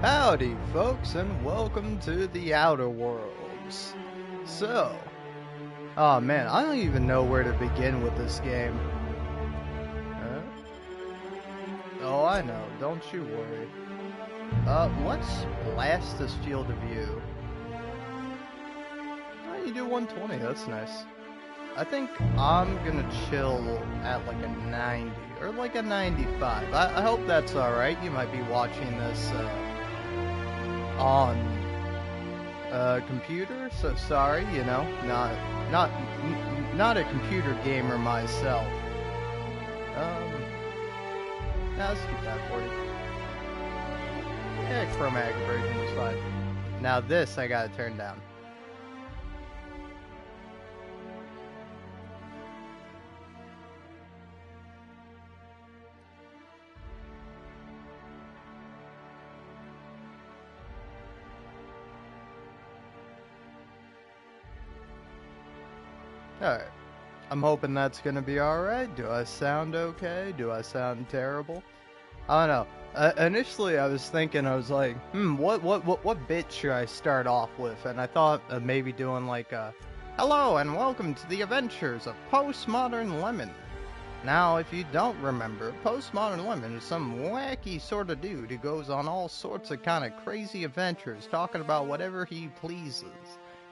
Howdy, folks, and welcome to the Outer Worlds. So, oh man, I don't even know where to begin with this game. Huh? Oh, I know, don't you worry. Let's blast this field of view. Oh, you do 120, that's nice. I think I'm gonna chill at like a 90, or like a 95. I hope that's alright. You might be watching this, on computer, so sorry, not a computer gamer myself. Now let's keep that 40. Yeah, chromatic version is fine. Now this I gotta turn down. Alright. I'm hoping that's gonna be alright. Do I sound okay? Do I sound terrible? I don't know. Initially, I was thinking, I was like, what bit should I start off with? And I thought of maybe doing like a, hello and welcome to the adventures of Postmodern Lemon. Now, if you don't remember, Postmodern Lemon is some wacky sort of dude who goes on all sorts of kind of crazy adventures, talking about whatever he pleases.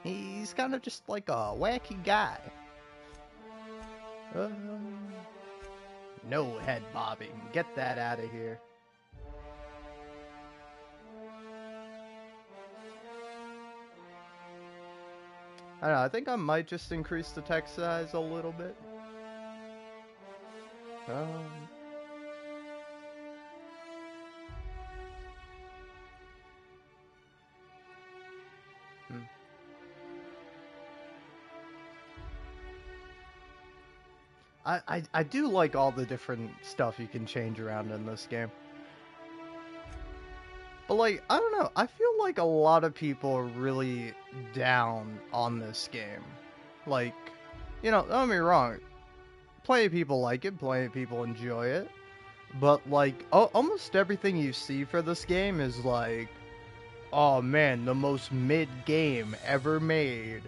He's kind of just like a wacky guy. No head bobbing. Get that out of here. I don't know, I think I might just increase the text size a little bit. Hmm. I do like all the different stuff you can change around in this game. But like, I don't know, I feel like a lot of people are really down on this game. Like, don't get me wrong, plenty of people like it, plenty of people enjoy it. But like, almost everything you see for this game is like, oh man, the most mid game ever made.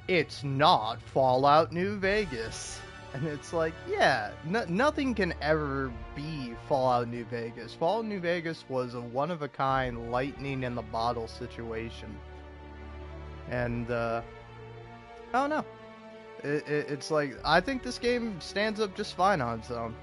It's not Fallout New Vegas. And it's like, yeah, nothing can ever be Fallout New Vegas. Fallout New Vegas was a one-of-a-kind lightning in the bottle situation. And, I don't know. It's like, I think this game stands up just fine on its own.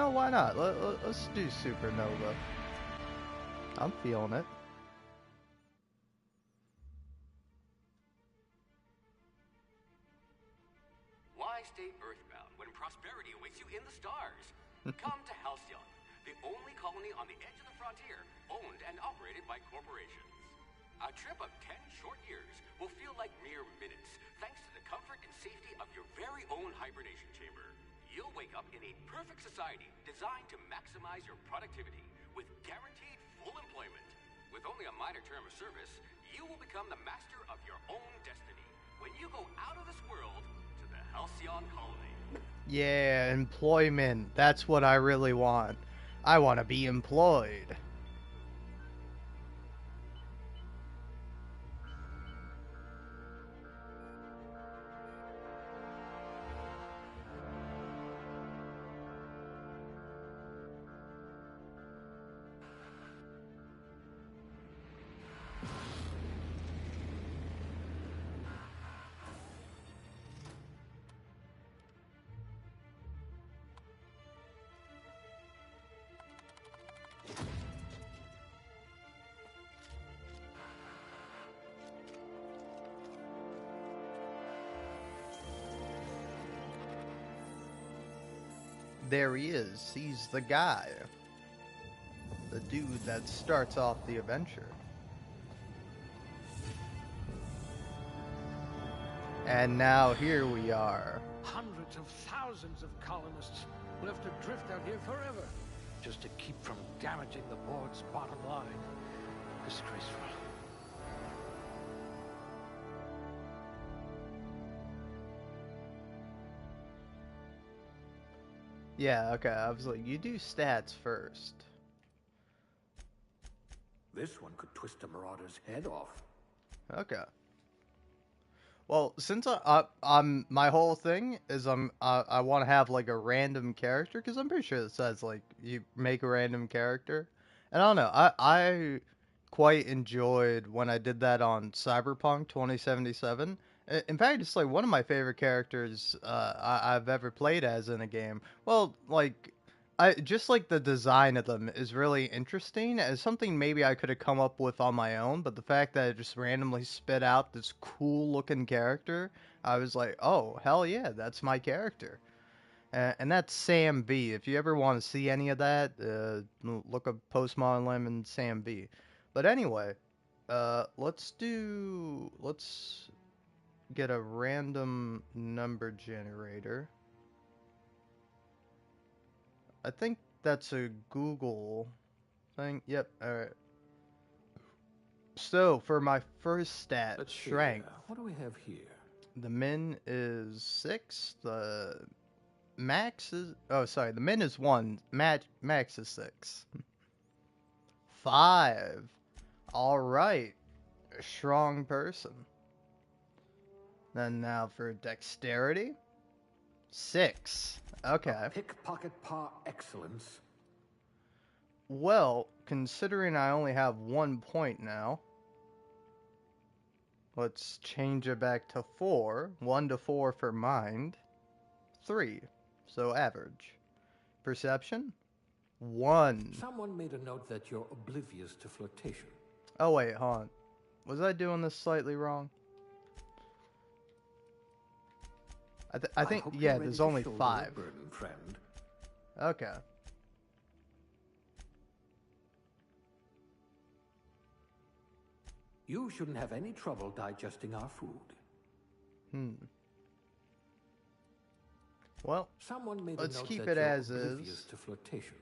Why not? Let's do Supernova. I'm feeling it. Why stay earthbound when prosperity awaits you in the stars? Come to Halcyon, the only colony on the edge of the frontier, owned and operated by corporations. A trip of 10 short years will feel like mere minutes, thanks to the comfort and safety of your very own hibernation chamber. You'll wake up in a perfect society designed to maximize your productivity with guaranteed full employment. With only a minor term of service, you will become the master of your own destiny when you go out of this world to the Halcyon colony. Yeah, employment. That's what I really want. I want to be employed. There he is. He's the guy. The dude that starts off the adventure. And now here we are. Hundreds of thousands of colonists will have to drift out here forever just to keep from damaging the board's bottom line. Disgraceful. Yeah, okay. I was like, you do stats first. This one could twist a marauder's head off. Okay. Well, since I'm my whole thing is I want to have like a random character because I'm pretty sure it says like you make a random character, and I don't know. I quite enjoyed when I did that on Cyberpunk 2077. In fact, it's like one of my favorite characters I've ever played as in a game. Well, like I just like the design of them is really interesting. It's something maybe I could have come up with on my own, but the fact that it just randomly spit out this cool looking character, I was like, oh hell yeah, that's my character. And that's Sam B. If you ever want to see any of that, look up Postmodern Lemon Sam B. But anyway, let's get a random number generator. I think that's a Google thing. Yep. All right. So for my first stat, Let's see. strength, What do we have here? the min is 6. The max is the min is 1. Max is 6. 5. All right. A strong person. Then now for dexterity, 6. Okay. Pickpocket par excellence. Well, considering I only have 1 point now, let's change it back to 4. 1 to 4 for mind. 3. So average. Perception? 1. Someone made a note that you're oblivious to flirtation. Oh wait, hold on. Was I doing this slightly wrong? I think, hope you're yeah, ready there's to only shoulder 5. a burden, friend. Okay. You shouldn't have any trouble digesting our food. Well, Someone made let's a note keep that it you're as oblivious is. to flirtation.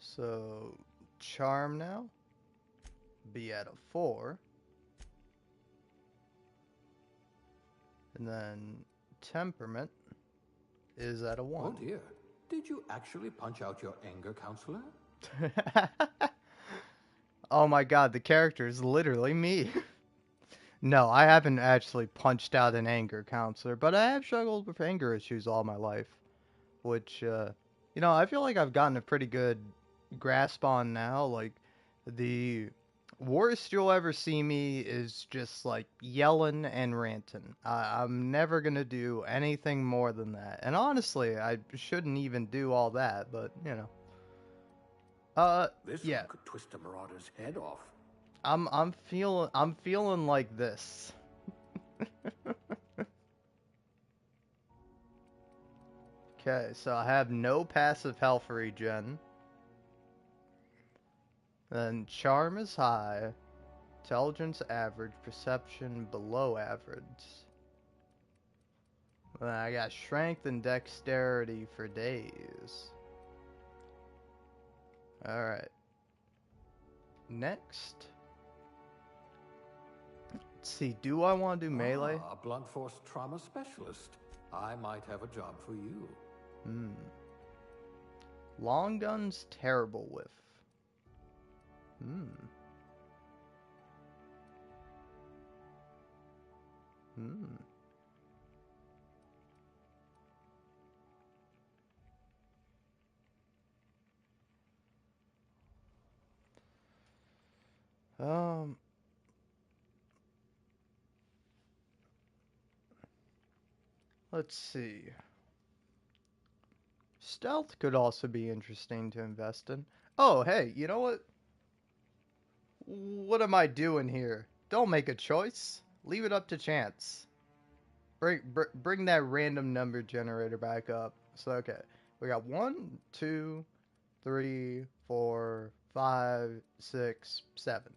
So, charm now. Be at a 4. And then temperament is at a 1. Oh dear. Did you actually punch out your anger counselor? Oh my god, the character is literally me. No, I haven't actually punched out an anger counselor, but I have struggled with anger issues all my life. Which, I feel like I've gotten a pretty good grasp on now. Like, the worst you'll ever see me is just, like, yelling and ranting. I'm never gonna do anything more than that. And honestly, I shouldn't even do all that, but, This yeah. one could twist a marauder's head off. I'm feeling like this. Okay, so I have no passive health regen. Then charm is high, intelligence average, perception below average. Then I got strength and dexterity for days. Alright. Next. Let's see, do I want to do melee? A blunt force trauma specialist. I might have a job for you. Long gun's terrible with. Let's see. Stealth could also be interesting to invest in. Oh, hey, you know what? What am I doing here? Don't make a choice. Leave it up to chance. Bring that random number generator back up. So, okay. We got 1, 2, 3, 4, 5, 6, 7.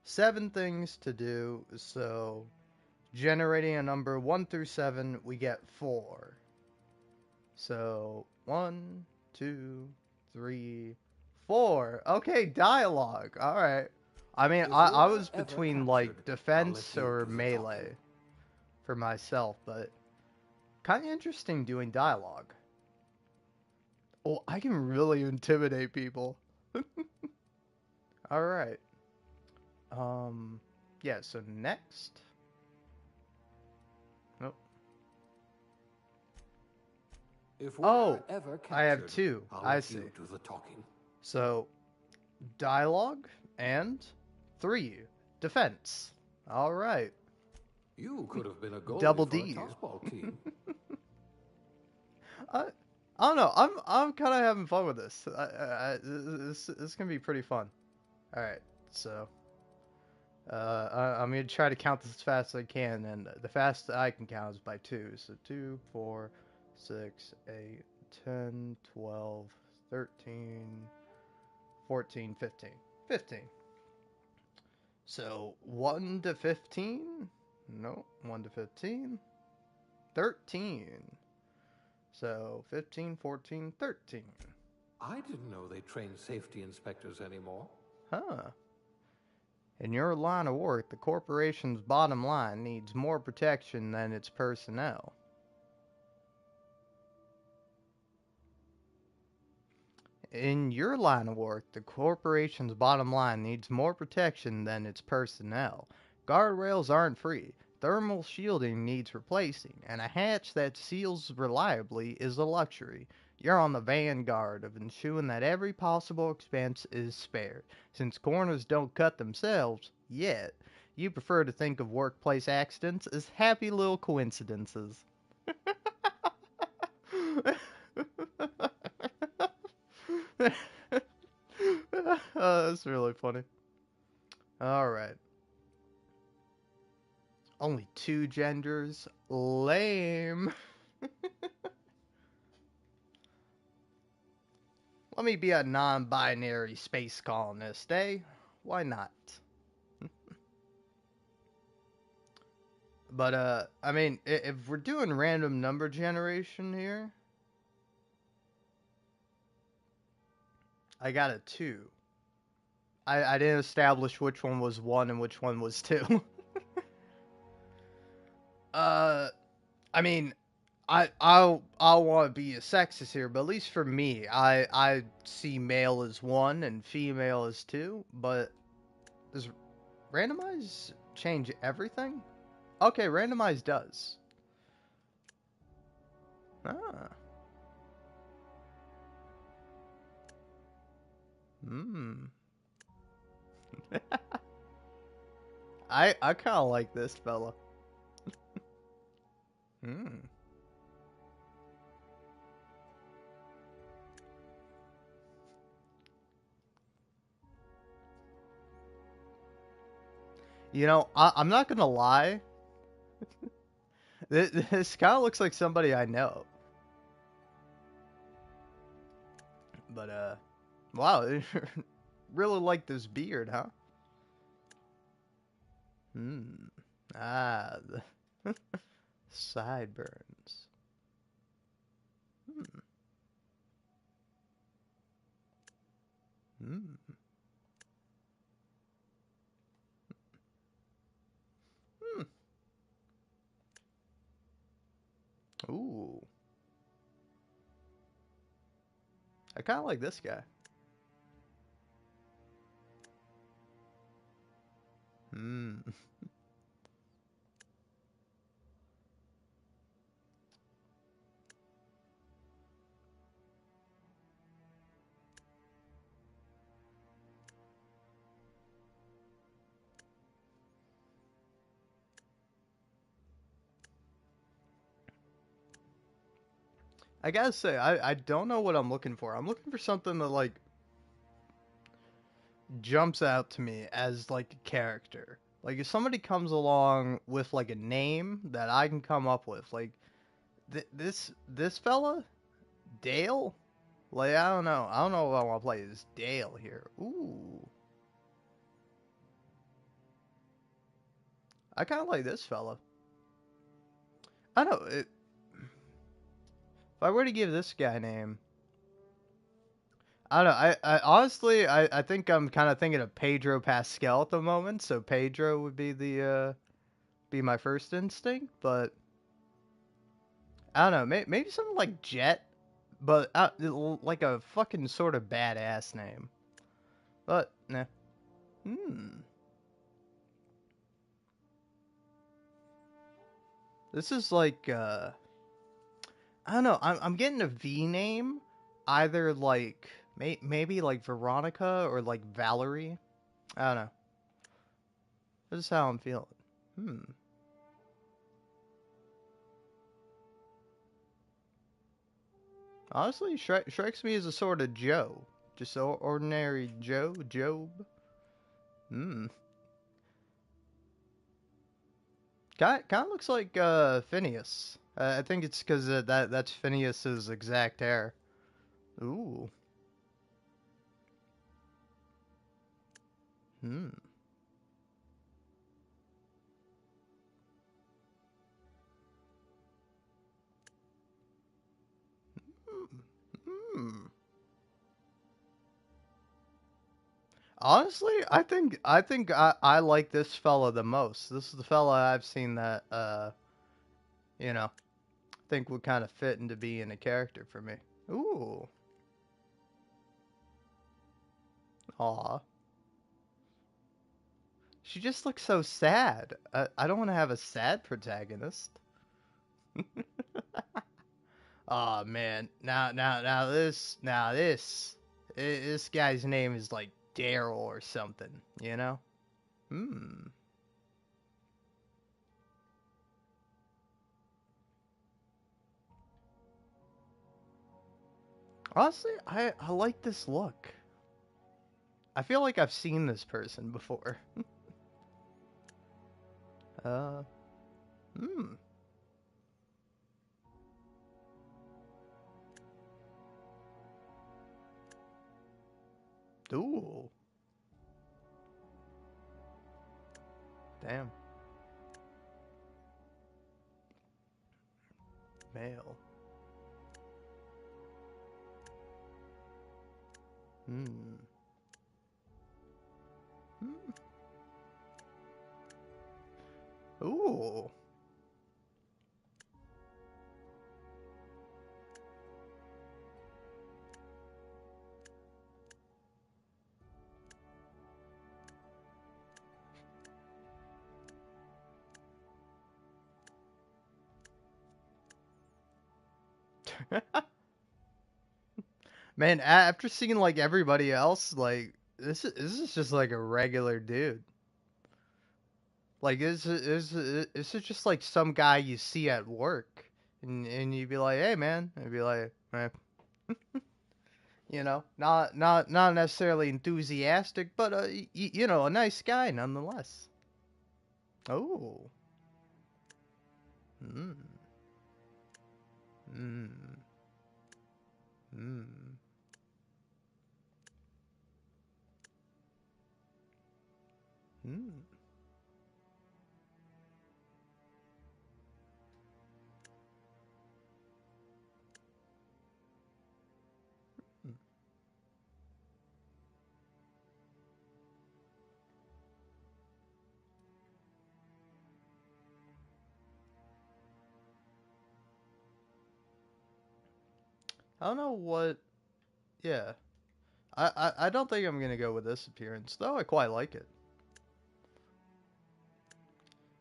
7 things to do. So, generating a number 1 through 7, we get 4. So, 1, 2, 3, 4. Okay, dialogue. All right. I mean, If I we're was ever between captured, like I'll let defense you or do the melee talking. for myself, but kind of interesting doing dialogue. Oh, I can really intimidate people. All right. Yeah. So next. Nope. If Oh, we're ever I have captured, two. I'll I let see. you do the talking. So dialogue and 3 defense. All right. You could have been a Double goalie for a D. tossball team. I I don't know. I'm kind of having fun with this. This can be pretty fun. All right. So I'm gonna try to count this as fast as I can, and the fastest I can count is by 2. So 2, 4, 6, 8, 10, 12, 13, 14, 15. 15. So 1 to 15? No, 1 to 15. 13. So 15, 14, 13. I didn't know they trained safety inspectors anymore. Huh. In your line of work, the corporation's bottom line needs more protection than its personnel. In your line of work, the corporation's bottom line needs more protection than its personnel. Guardrails aren't free. Thermal shielding needs replacing, and a hatch that seals reliably is a luxury. You're on the vanguard of ensuring that every possible expense is spared. Since corners don't cut themselves, yet, you prefer to think of workplace accidents as happy little coincidences. That's really funny. All right. Only 2 genders. Lame. Let me be a non-binary space colonist, eh? Why not? But I mean, if we're doing random number generation here, I got a 2. I didn't establish which one was 1 and which one was 2. uh, I mean, I'll want to be a sexist here, but at least for me, I see male as 1 and female as 2. But does randomize change everything? Okay, randomize does. Ah. Hmm. I kind of like this fella. Hmm. You know, I'm not gonna lie. This kind of looks like somebody I know. But wow, really like this beard, huh? Hmm. Ah, the sideburns. Hmm. Hmm. Hmm. Ooh. I kind of like this guy. Hmm. I gotta say, I don't know what I'm looking for. I'm looking for something that like jumps out to me as like a character. Like if somebody comes along with like a name that I can come up with, like this fella, Dale. Like I don't know. I don't know if I want to play as Dale here. Ooh, I kind of like this fella. I don't know. If I were to give this guy a name, I don't know. I honestly, I think I'm kind of thinking of Pedro Pascal at the moment. So Pedro would be be my first instinct, but I don't know. Maybe something like Jet, but like a fucking sort of badass name. But nah. Hmm. This is like I don't know. I'm getting a V name, either like maybe like Veronica or like Valerie. I don't know. This is how I'm feeling. Hmm. Honestly, strikes me as a sort of Joe, just ordinary Job. Hmm. Kind of looks like Phineas. I think it's because that's Phineas's exact hair. Ooh. Hmm. Hmm. Hmm. Honestly, I like this fella the most. This is the fella I've seen that you know, think would kind of fit into being a character for me. Ooh. Aw. She just looks so sad. I don't want to have a sad protagonist. Oh man. This guy's name is like Daryl or something, you know? Hmm. Honestly, I like this look. I feel like I've seen this person before. Uh, hmm. Ooh. Damn. Male. Hmm. Hmm. Ooh. Man, after seeing like everybody else, like this is just like a regular dude. Like this is just like some guy you see at work, and you'd be like, hey man, and be like, eh. Not necessarily enthusiastic, but a nice guy nonetheless. Oh. Hmm. Hmm. Hmm. Hmm. I don't know what. Yeah. I don't think I'm gonna go with this appearance, though I quite like it.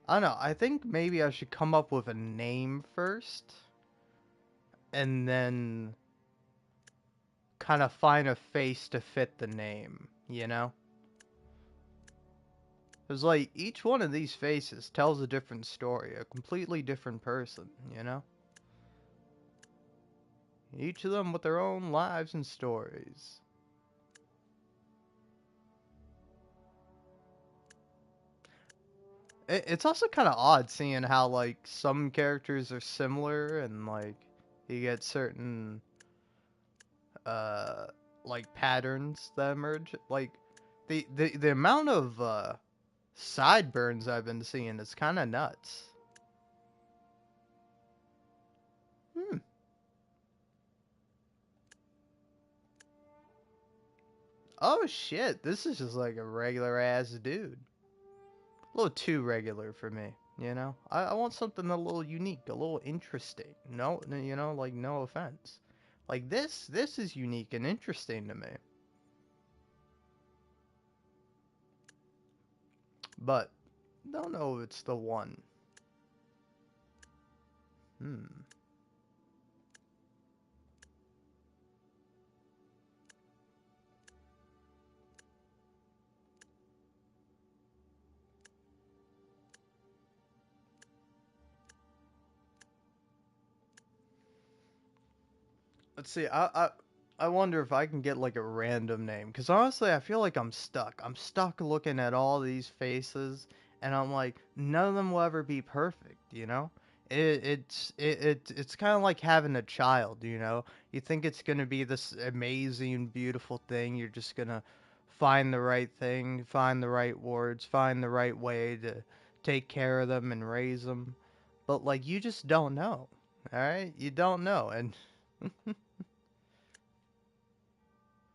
I don't know. I think maybe I should come up with a name first, and then kind of find a face to fit the name. You know? Because like each one of these faces tells a different story, a completely different person. You know? Each of them with their own lives and stories. It's also kind of odd seeing how like some characters are similar and like you get certain uh like patterns that emerge. Like the amount of sideburns I've been seeing is kind of nuts. Hmm. Oh shit, this is just like a regular ass dude. A little too regular for me, you know? I want something a little unique, a little interesting. No, like no offense. Like this is unique and interesting to me. But don't know if it's the one. Hmm. Let's see. I wonder if I can get like a random name, because honestly, I feel like I'm stuck. I'm stuck looking at all these faces, and I'm like, none of them will ever be perfect. You know, it's kind of like having a child. You know, you think it's gonna be this amazing, beautiful thing. You're just gonna find the right thing, find the right words, find the right way to take care of them and raise them. But like, you just don't know. All right, you don't know, and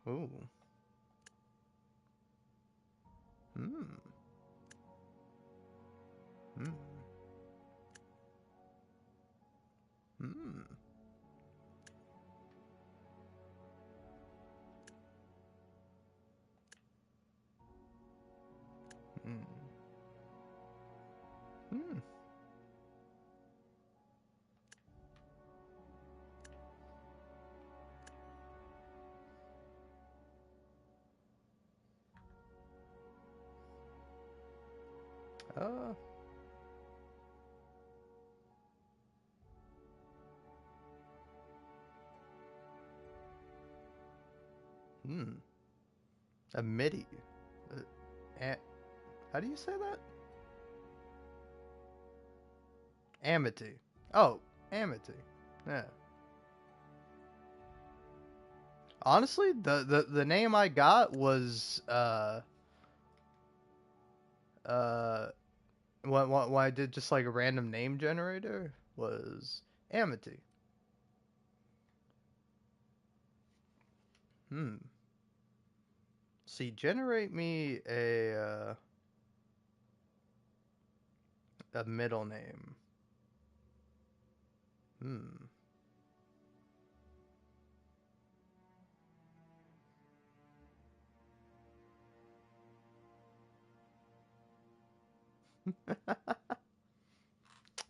ooh. Hmm. Hmm. Hmm. Hmm. Hmm. Uh. Hmm. A MIDI. Uh, a- how do you say that? Amity. Oh, Amity. Yeah. Honestly, the name I got was uh what I did just like a random name generator was Amity. Hmm. See, generate me a middle name. Hmm.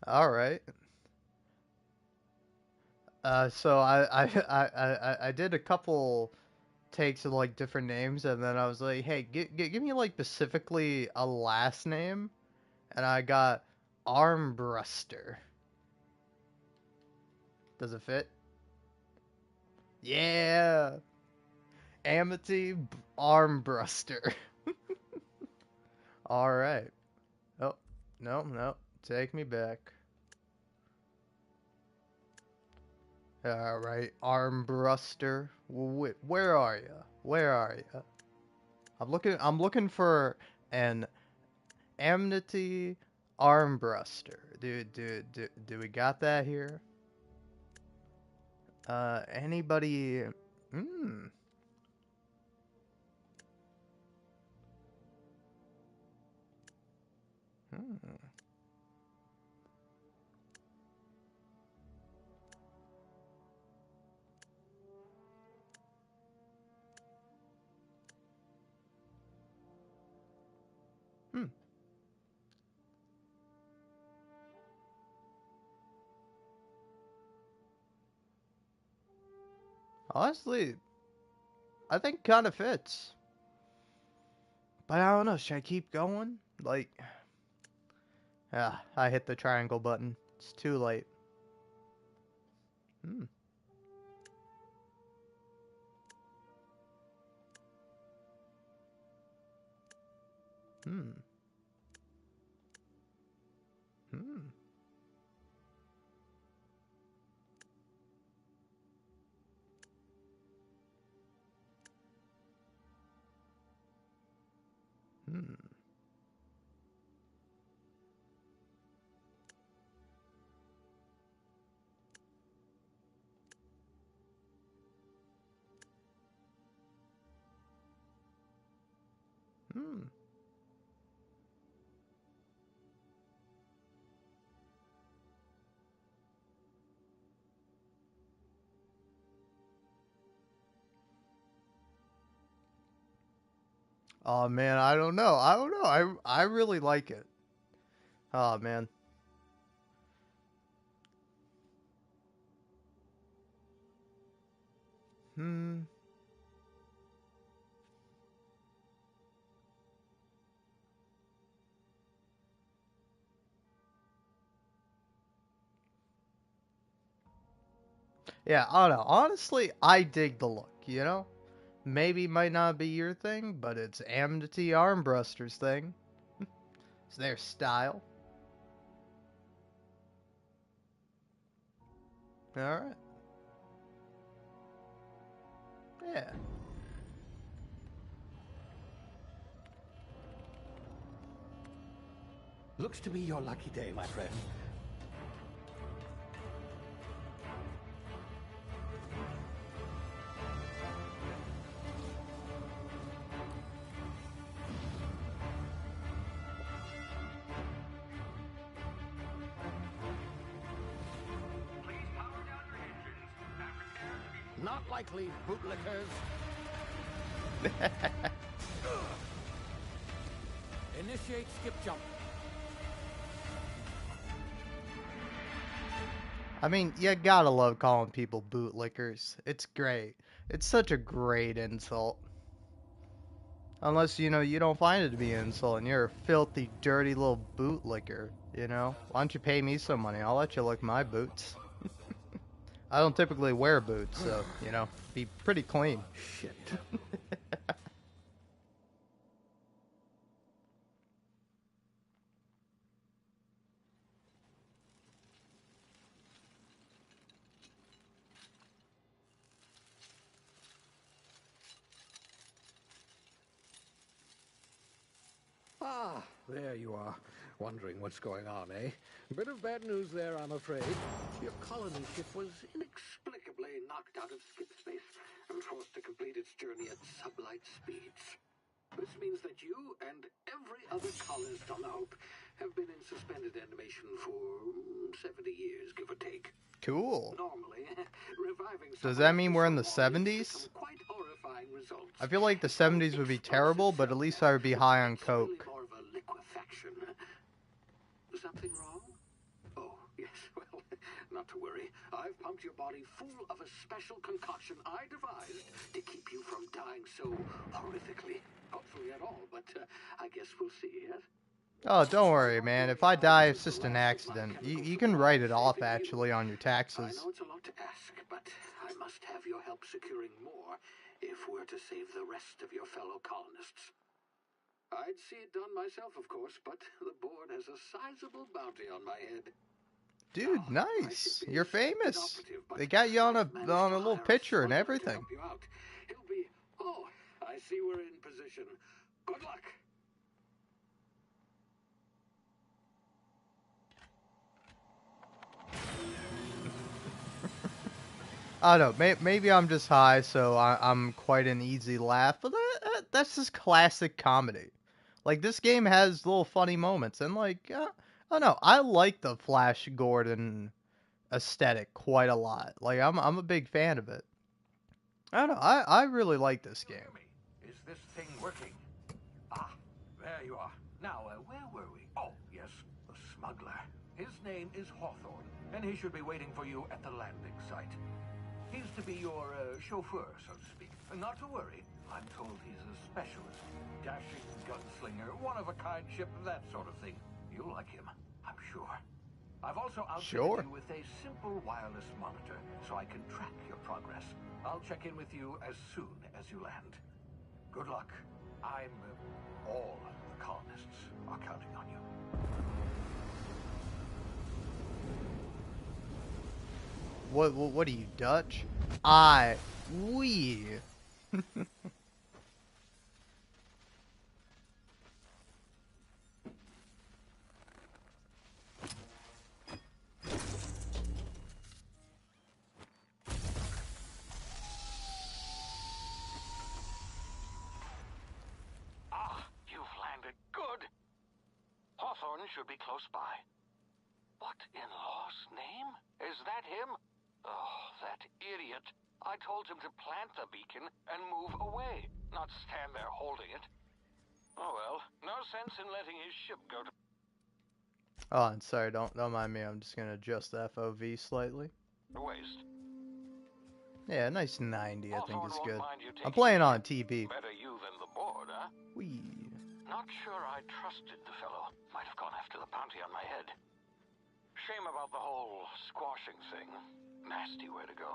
All right. So I did a couple takes of like different names, and then I was like, hey, give me like specifically a last name, and I got Armbruster. Does it fit? Yeah, Amity Armbruster. All right. Oh, no, no, take me back. All right, Armbruster. Where are you? Where are you? I'm looking for an Amity Armbruster. Do we got that here? Anybody? Hmm. Hmm. Hmm. Honestly, I think kind of fits. But I don't know. Should I keep going? Like, I hit the triangle button. It's too late. Hmm. Hmm. Hmm. Hmm. Hmm. Oh man, I don't know. I don't know. I really like it. Oh man. Hmm. Yeah, I don't know. Honestly, I dig the look, you know? Maybe might not be your thing, but it's Amity Armbruster's thing. It's their style. Alright. Yeah. Looks to be your lucky day, my friend. Please power down your engines and prepare to be... Not likely, bootlickers. Initiate skip jump. I mean, you gotta love calling people bootlickers. It's great. It's such a great insult. Unless, you don't find it to be an insult and you're a filthy, dirty little bootlicker, you know? Why don't you pay me some money? I'll let you lick my boots. I don't typically wear boots, so, be pretty clean. Shit. Ah, there you are. Wondering what's going on, eh? Bit of bad news there, I'm afraid. Your colony ship was inexplicably knocked out of skip space and forced to complete its journey at sublight speeds. This means that you and every other colonist on the Hope have been in suspended animation for 70 years, give or take. Cool. Normally, reviving Does that mean we're in the someone with 70s? some quite horrifying results. I feel like the 70s would be terrible, but at least I would be high on It's really coke. more of a liquefaction. Something wrong? Oh, yes, well, not to worry. I've pumped your body full of a special concoction I devised to keep you from dying so horrifically. Hopefully at all, but I guess we'll see, yes? Oh, don't worry, man. If I die, it's just an accident. You can write it off, actually, on your I taxes. know it's a lot to ask, but I must have your help securing more if we're to save the rest of your fellow colonists. I'd see it done myself, of course, but the board has a sizable bounty on my head. Dude, Now, nice. my ship You're is famous. inoperative, but They got you on a I've managed to little hire picture and smuggler to everything. help you out. He'll be... Oh, I see we're in position. Good luck. I don't know. Maybe I'm just high, so I'm quite an easy laugh. But that's just classic comedy. Like, this game has little funny moments. And, like, I don't know. I like the Flash Gordon aesthetic quite a lot. Like, I'm a big fan of it. I don't know. I really like this game. Is this thing working? Ah, there you are. Now, where were we? Oh, yes, the smuggler. His name is Hawthorne, and he should be waiting for you at the landing site. He's to be your chauffeur, so to speak. Not to worry. I'm told he's a specialist. Dashing gunslinger, one-of-a-kind ship, that sort of thing. You'll like him, I'm sure. I've also outfitted you with a simple wireless monitor, so I can track your progress. I'll check in with you as soon as you land. Good luck. All the colonists are counting on you. What are you, Dutch? We. Ah, you should be close by. What in law's name? Is that him? Oh, that idiot. I told him to plant the beacon and move away, not stand there holding it. Oh well, no sense in letting his ship go to Oh, and sorry, don't mind me. I'm just gonna adjust the FOV slightly. waste. Yeah, nice 90, I think Hawthorne is won't good. mind you I'm taking playing the on ship. TB. Better you than the board, huh? Wee. Not sure I trusted the fellow. Might have gone after the bounty on my head. Shame about the whole squashing thing. Nasty way to go.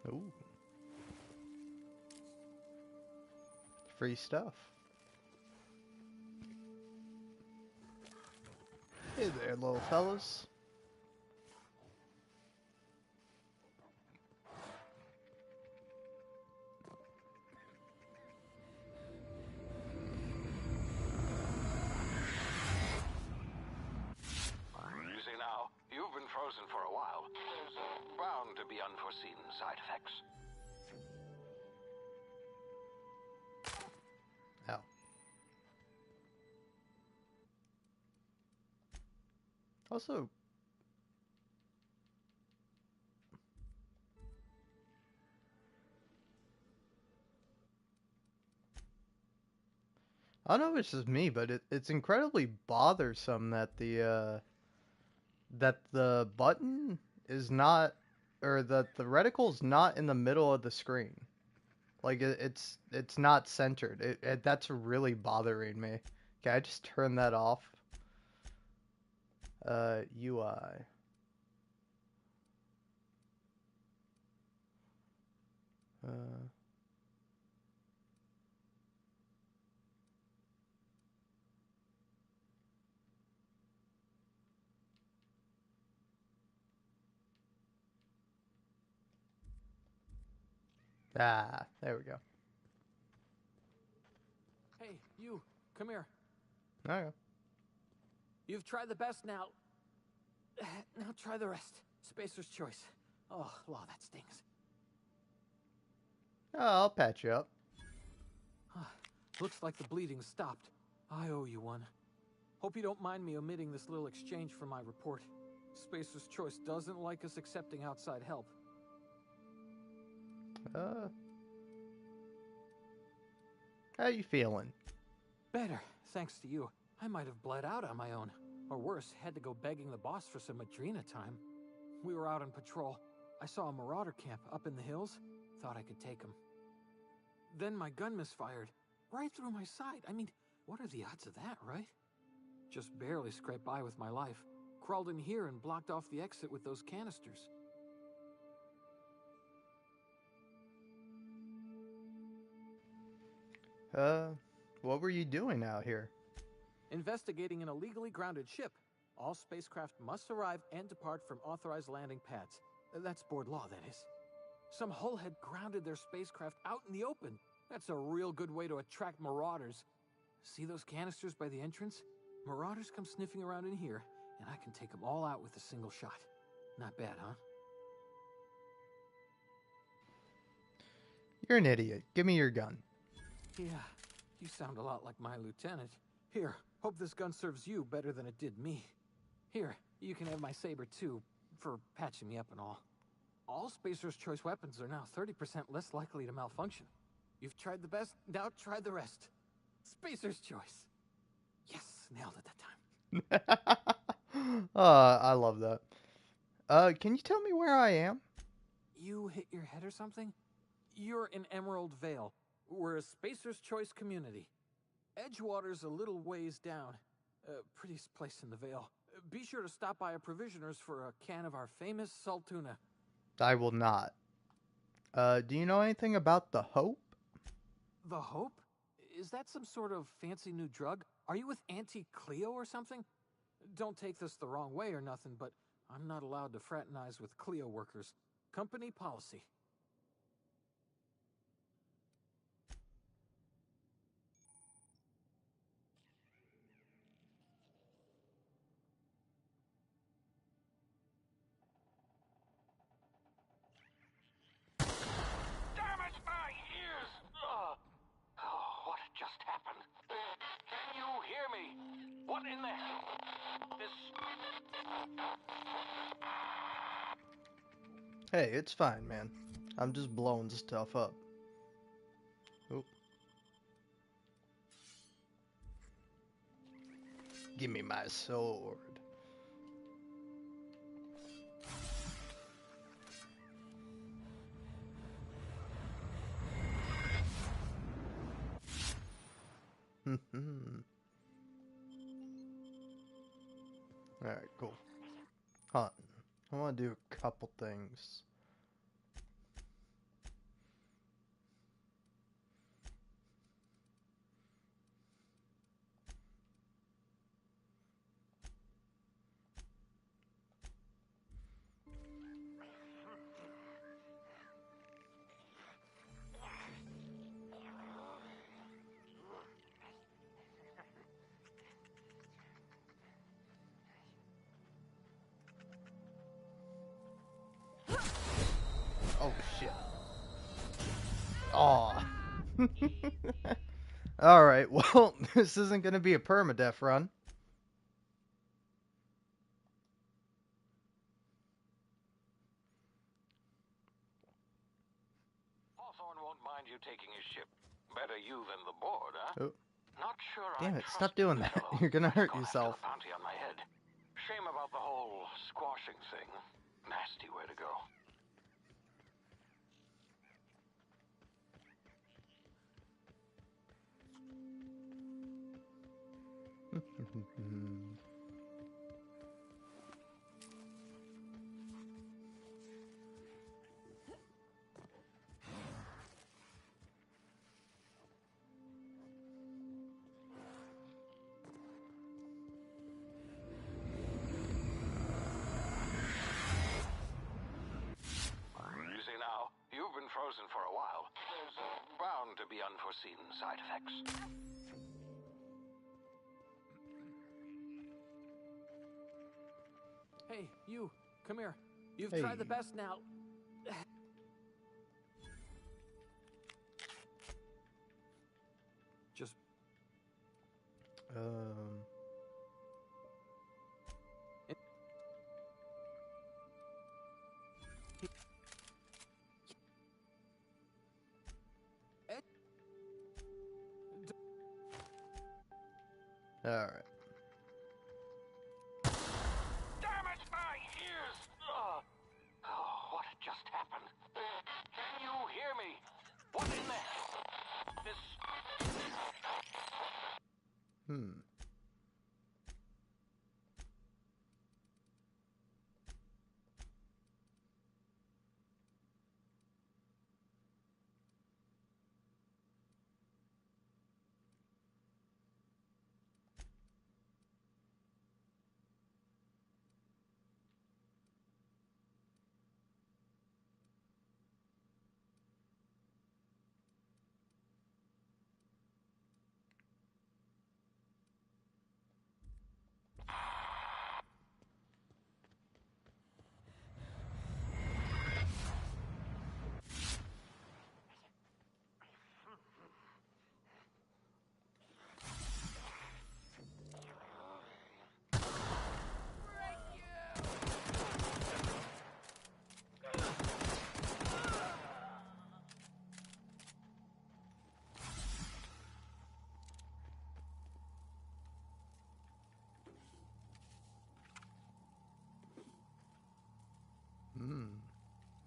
Ooh. Free stuff. Hey there, little fellas. You see now, you've been frozen for a while. There's bound to be unforeseen side effects. Ow. Also, I don't know if it's just me, but it's incredibly bothersome that the button is not, or that the reticle's not in the middle of the screen. Like it's not centered. That's really bothering me. Okay, I just turn that off. UI. There we go. Hey, you, come here. Okay. You've tried the best now. Now try the rest. Spacer's choice. Oh, law, that stings. Oh, I'll patch you up. Looks like the bleeding stopped. I owe you one. Hope you don't mind me omitting this little exchange from my report. Spacer's choice doesn't like us accepting outside help. How you feeling? Better, thanks to you. I might have bled out on my own. Or worse, had to go begging the boss for some Adrena time. We were out on patrol. I saw a marauder camp up in the hills. Thought I could take him. Then my gun misfired. Right through my side. I mean, what are the odds of that, right? Just barely scraped by with my life. Crawled in here and blocked off the exit with those canisters. What were you doing out here? Investigating an illegally grounded ship. All spacecraft must arrive and depart from authorized landing pads. That's board law, that is. Some hull had grounded their spacecraft out in the open. That's a real good way to attract marauders. See those canisters by the entrance? Marauders come sniffing around in here, and I can take them all out with a single shot. Not bad, huh? You're an idiot. Give me your gun. Yeah, you sound a lot like my lieutenant. Here, hope this gun serves you better than it did me. Here, you can have my saber too, for patching me up and all. All Spacer's Choice weapons are now 30% less likely to malfunction. You've tried the best, now try the rest. Spacer's Choice. Yes, nailed it that time. I love that. Can you tell me where I am? You hit your head or something? You're in Emerald Vale. We're a Spacer's Choice community. Edgewater's a little ways down. Prettiest place in the Vale. Be sure to stop by a provisioner's for a can of our famous salt tuna. I will not. Do you know anything about the Hope? The Hope? Is that some sort of fancy new drug? Are you with Auntie Cleo or something? Don't take this the wrong way or nothing, but I'm not allowed to fraternize with Cleo workers. Company policy. Hey, it's fine, man. I'm just blowing stuff up. Oop. Give me my sword. Alright, cool. Hold on. I want to do a couple things. Oh, shit. Aw. Alright, well, this isn't going to be a permadeath run. Hawthorne won't mind you taking his ship. Better you than the board, huh? Oh. Not sure Damn I it, trust stop doing you, that. fellow. You're gonna hurt Gonna have yourself. a bounty on my head. Shame about the whole squashing thing. Nasty way to go. You see now, you've been frozen for a while. There's bound to be unforeseen side effects. Hey, you, come here. You've Hey. tried the best now. Just Alright. Damn it, my ears! Oh, what just happened? Can you hear me? What in the hell? This...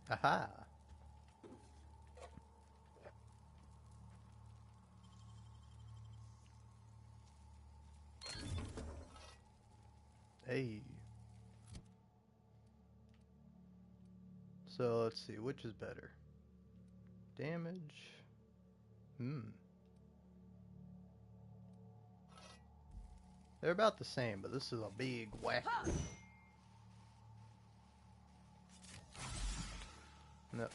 Aha. Hey. So let's see, which is better? Damage. They're about the same, but this is a big whack. No.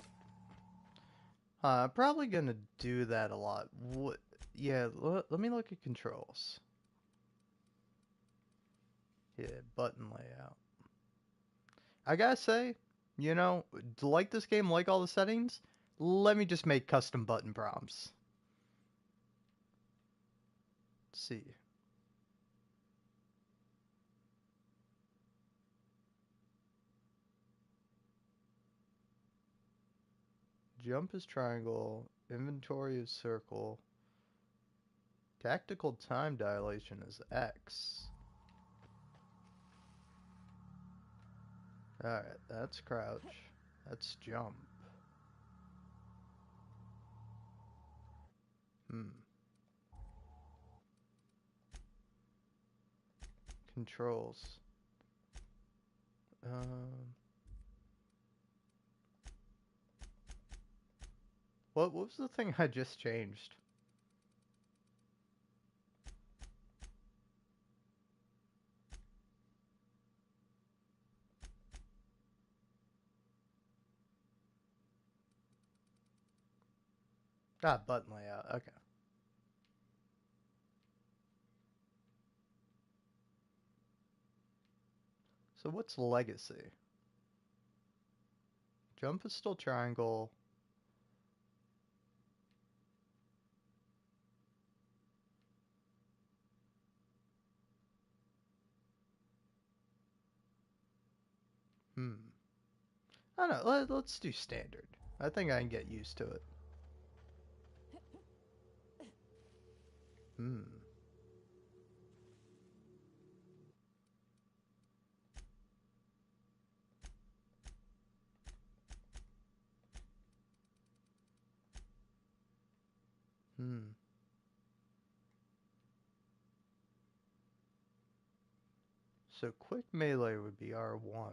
I'm probably gonna do that a lot. What? Yeah, let me look at controls. Yeah, button layout. I gotta say, you know, to like this game, like all the settings, let me just make custom button prompts. Let's see. Jump is triangle. Inventory is circle. Tactical time dilation is X. Alright, that's crouch. That's jump. Controls. What was the thing I just changed? Ah, button layout. Okay. So what's legacy? Jump is still triangle. I don't know. Let's do standard. I think I can get used to it. So quick melee would be R1.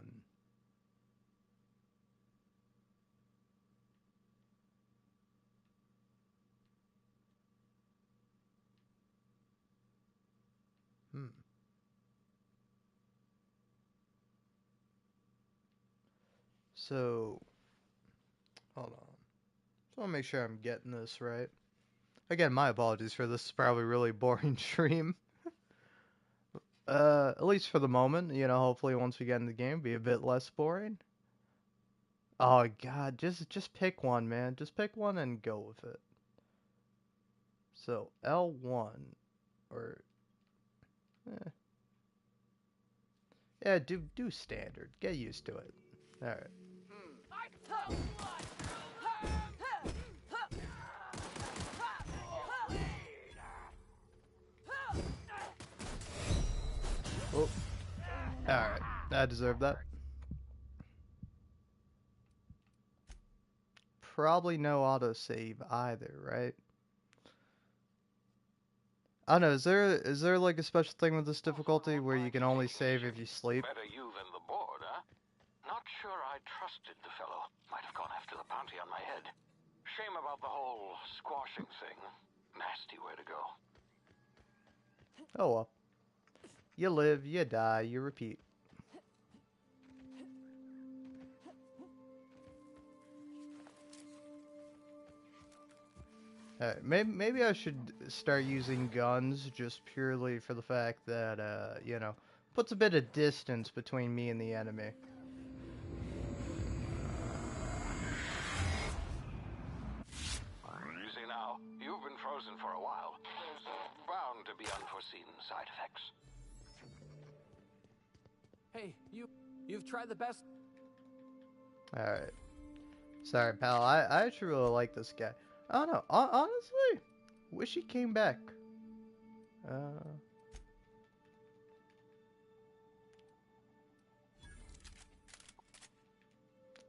So, hold on. Just want to make sure I'm getting this right. Again, my apologies for this. Is probably really boring stream. At least for the moment. You know, hopefully once we get in the game, be a bit less boring. Oh God, just pick one, man. Just pick one and go with it. So L1 or yeah, do standard. Get used to it. All right. Oh. Alright, I deserve that. Probably no autosave either, right? I don't know, is there like a special thing with this difficulty where you can only save if you sleep? Better you than the board, huh? Not sure I trusted the fellow. Might have gone after the bounty on my head. Shame about the whole squashing thing. Nasty way to go. Oh well. You live, you die, you repeat. Alright, maybe I should start using guns just purely for the fact that, you know, puts a bit of distance between me and the enemy. You see now, you've been frozen for a while. There's bound to be unforeseen side effects. Hey, you've tried the best. Alright. Sorry, pal. I actually really like this guy. I don't know. Honestly, wish he came back.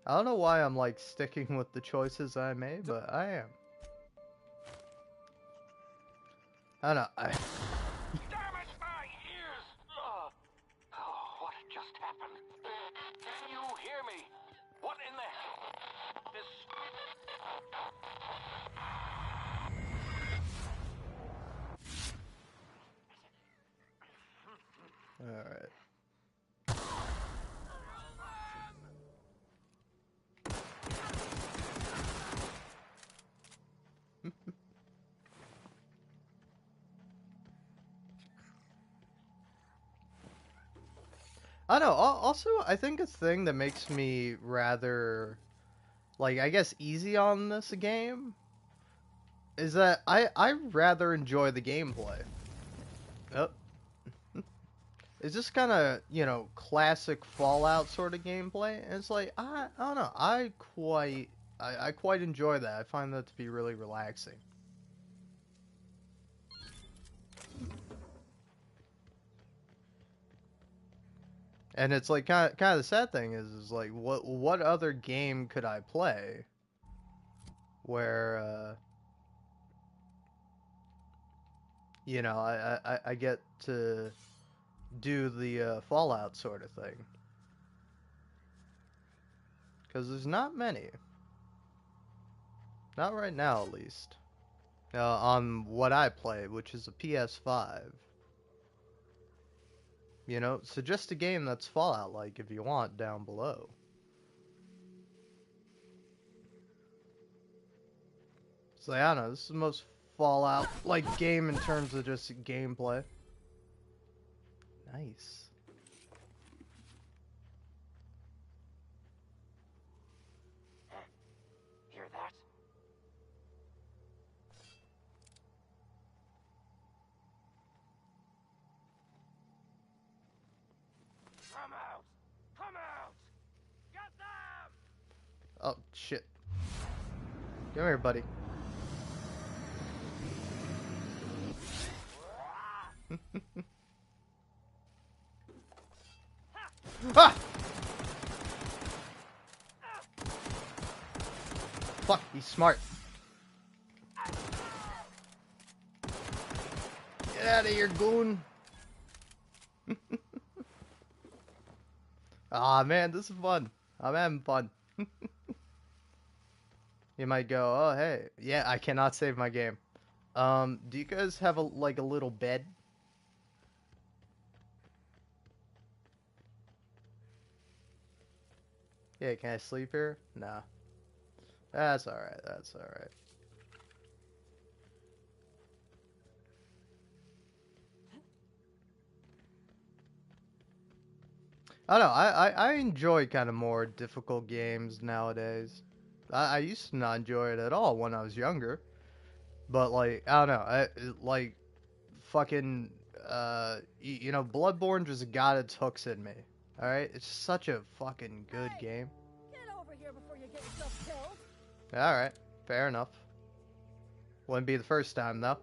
I don't know why I'm like sticking with the choices I made, but I am. I don't know. Damn it, my ears! Oh, what just happened? Can you hear me? What in the hell? This... Alright. I don't know. Also, I think a thing that makes me rather, like, I guess easy on this game is that I rather enjoy the gameplay. Oh. It's just kind of, you know, classic Fallout sort of gameplay. And it's like, I don't know. I quite I quite enjoy that. I find that to be really relaxing. And it's like kind of the sad thing is like what other game could I play where you know I get to do the Fallout sort of thing, because there's not many, not right now at least, on what I play, which is a PS5. You know, suggest a game that's Fallout like if you want down below. So I don't know, this is the most Fallout like game in terms of just gameplay. Nice. Hear that? Come out! Come out! Get them! Oh shit. Come here, buddy. Ah! Fuck, he's smart. Get out of here, goon. Ah, man, this is fun. I'm having fun. You might go, oh, hey. Yeah, I cannot save my game. Do you guys have a little bed? Yeah, can I sleep here? Nah. That's alright, that's alright. I don't know, I enjoy kind of more difficult games nowadays. I used to not enjoy it at all when I was younger. But, like, I don't know, like, fucking, you know, Bloodborne just got its hooks in me. Alright? It's such a fucking good game. Get over here before you get yourself killed. Alright, fair enough. Wouldn't be the first time, though.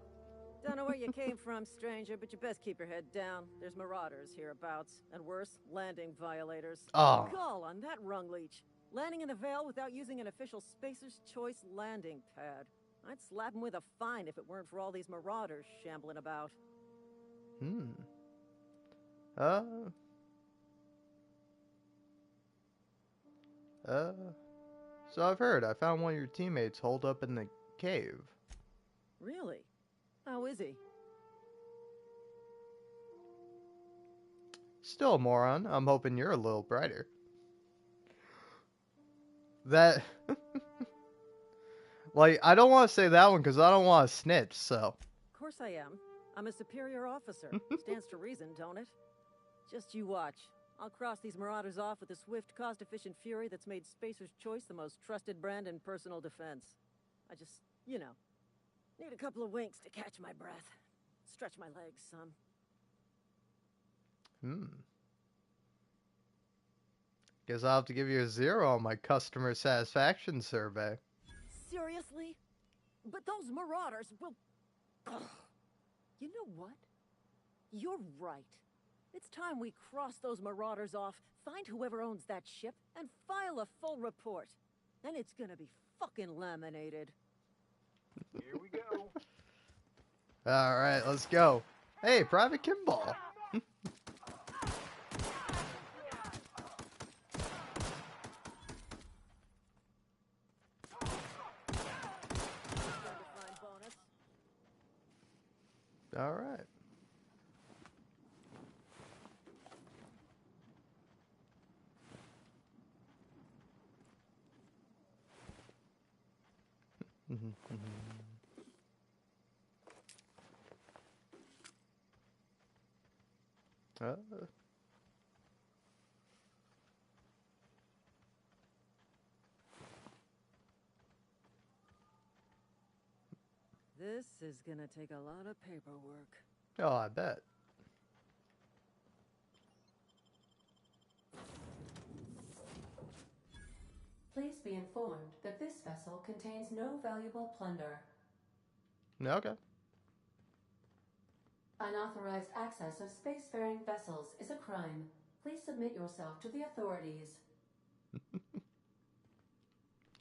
Don't know where you came from, stranger, but you best keep your head down. There's marauders hereabouts, and worse, landing violators. Oh. Call on that rung leech. Landing in the Vale without using an official Spacer's Choice landing pad. I'd slap him with a fine if it weren't for all these marauders shambling about. So I've heard, I found one of your teammates holed up in the cave. Really? How is he? Still a moron. I'm hoping you're a little brighter. That... like, I don't want to say that one because I don't want to snitch, so... Of course I am. I'm a superior officer. Stands to reason, don't it? Just you watch. I'll cross these marauders off with a swift, cost-efficient fury that's made Spacer's Choice the most trusted brand in personal defense. I just, you know, need a couple of winks to catch my breath. Stretch my legs some. Guess I'll have to give you a 0 on my customer satisfaction survey. Seriously? But those marauders will... Ugh. You know what? You're right. It's time we cross those marauders off, find whoever owns that ship, and file a full report. Then it's gonna be fucking laminated. Here we go. Alright, let's go. Hey, Private Kimball. Alright. This is gonna take a lot of paperwork. Oh, I bet. Please be informed that this vessel contains no valuable plunder. Okay. Unauthorized access of spacefaring vessels is a crime. Please submit yourself to the authorities.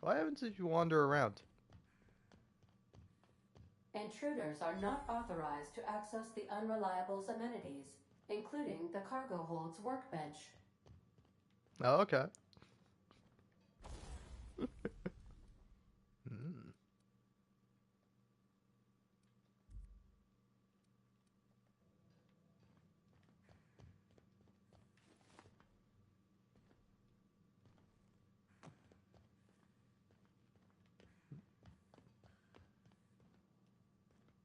Why haven't you wander around? Intruders are not authorized to access the Unreliable's amenities, including the cargo hold's workbench. Oh, okay. Hmm.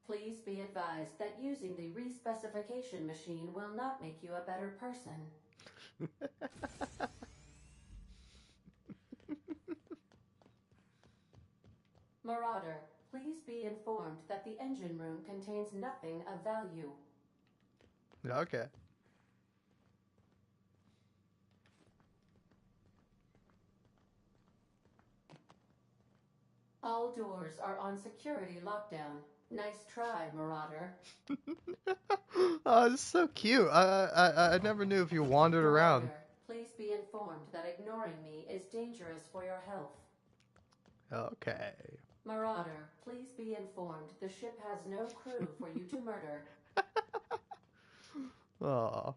Please be advised that using the respecification machine will not make you a better person. Marauder, please be informed that the engine room contains nothing of value. Okay. All doors are on security lockdown. Nice try, Marauder. Oh, it's so cute. I never knew if you wandered around. Marauder, please be informed that ignoring me is dangerous for your health. Okay. Marauder, please be informed the ship has no crew for you to murder. Aw.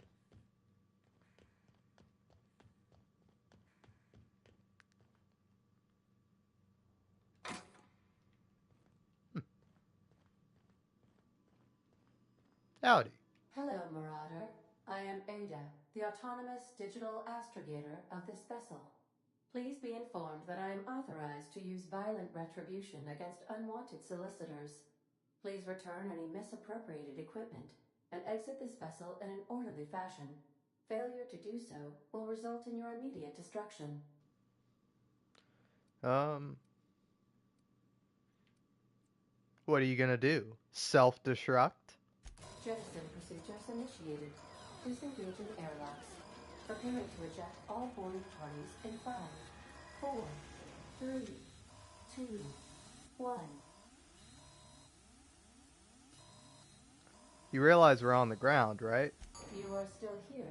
Howdy. Hello, Marauder. I am Ada, the autonomous digital astrogator of this vessel. Please be informed that I am authorized to use violent retribution against unwanted solicitors. Please return any misappropriated equipment and exit this vessel in an orderly fashion. Failure to do so will result in your immediate destruction. What are you gonna do? Self-destruct? Jettison procedures initiated. Disengaging airlocks. Preparing to eject all boarding parties in 5, 4, 3, 2, 1. You realize we're on the ground, right? You are still here.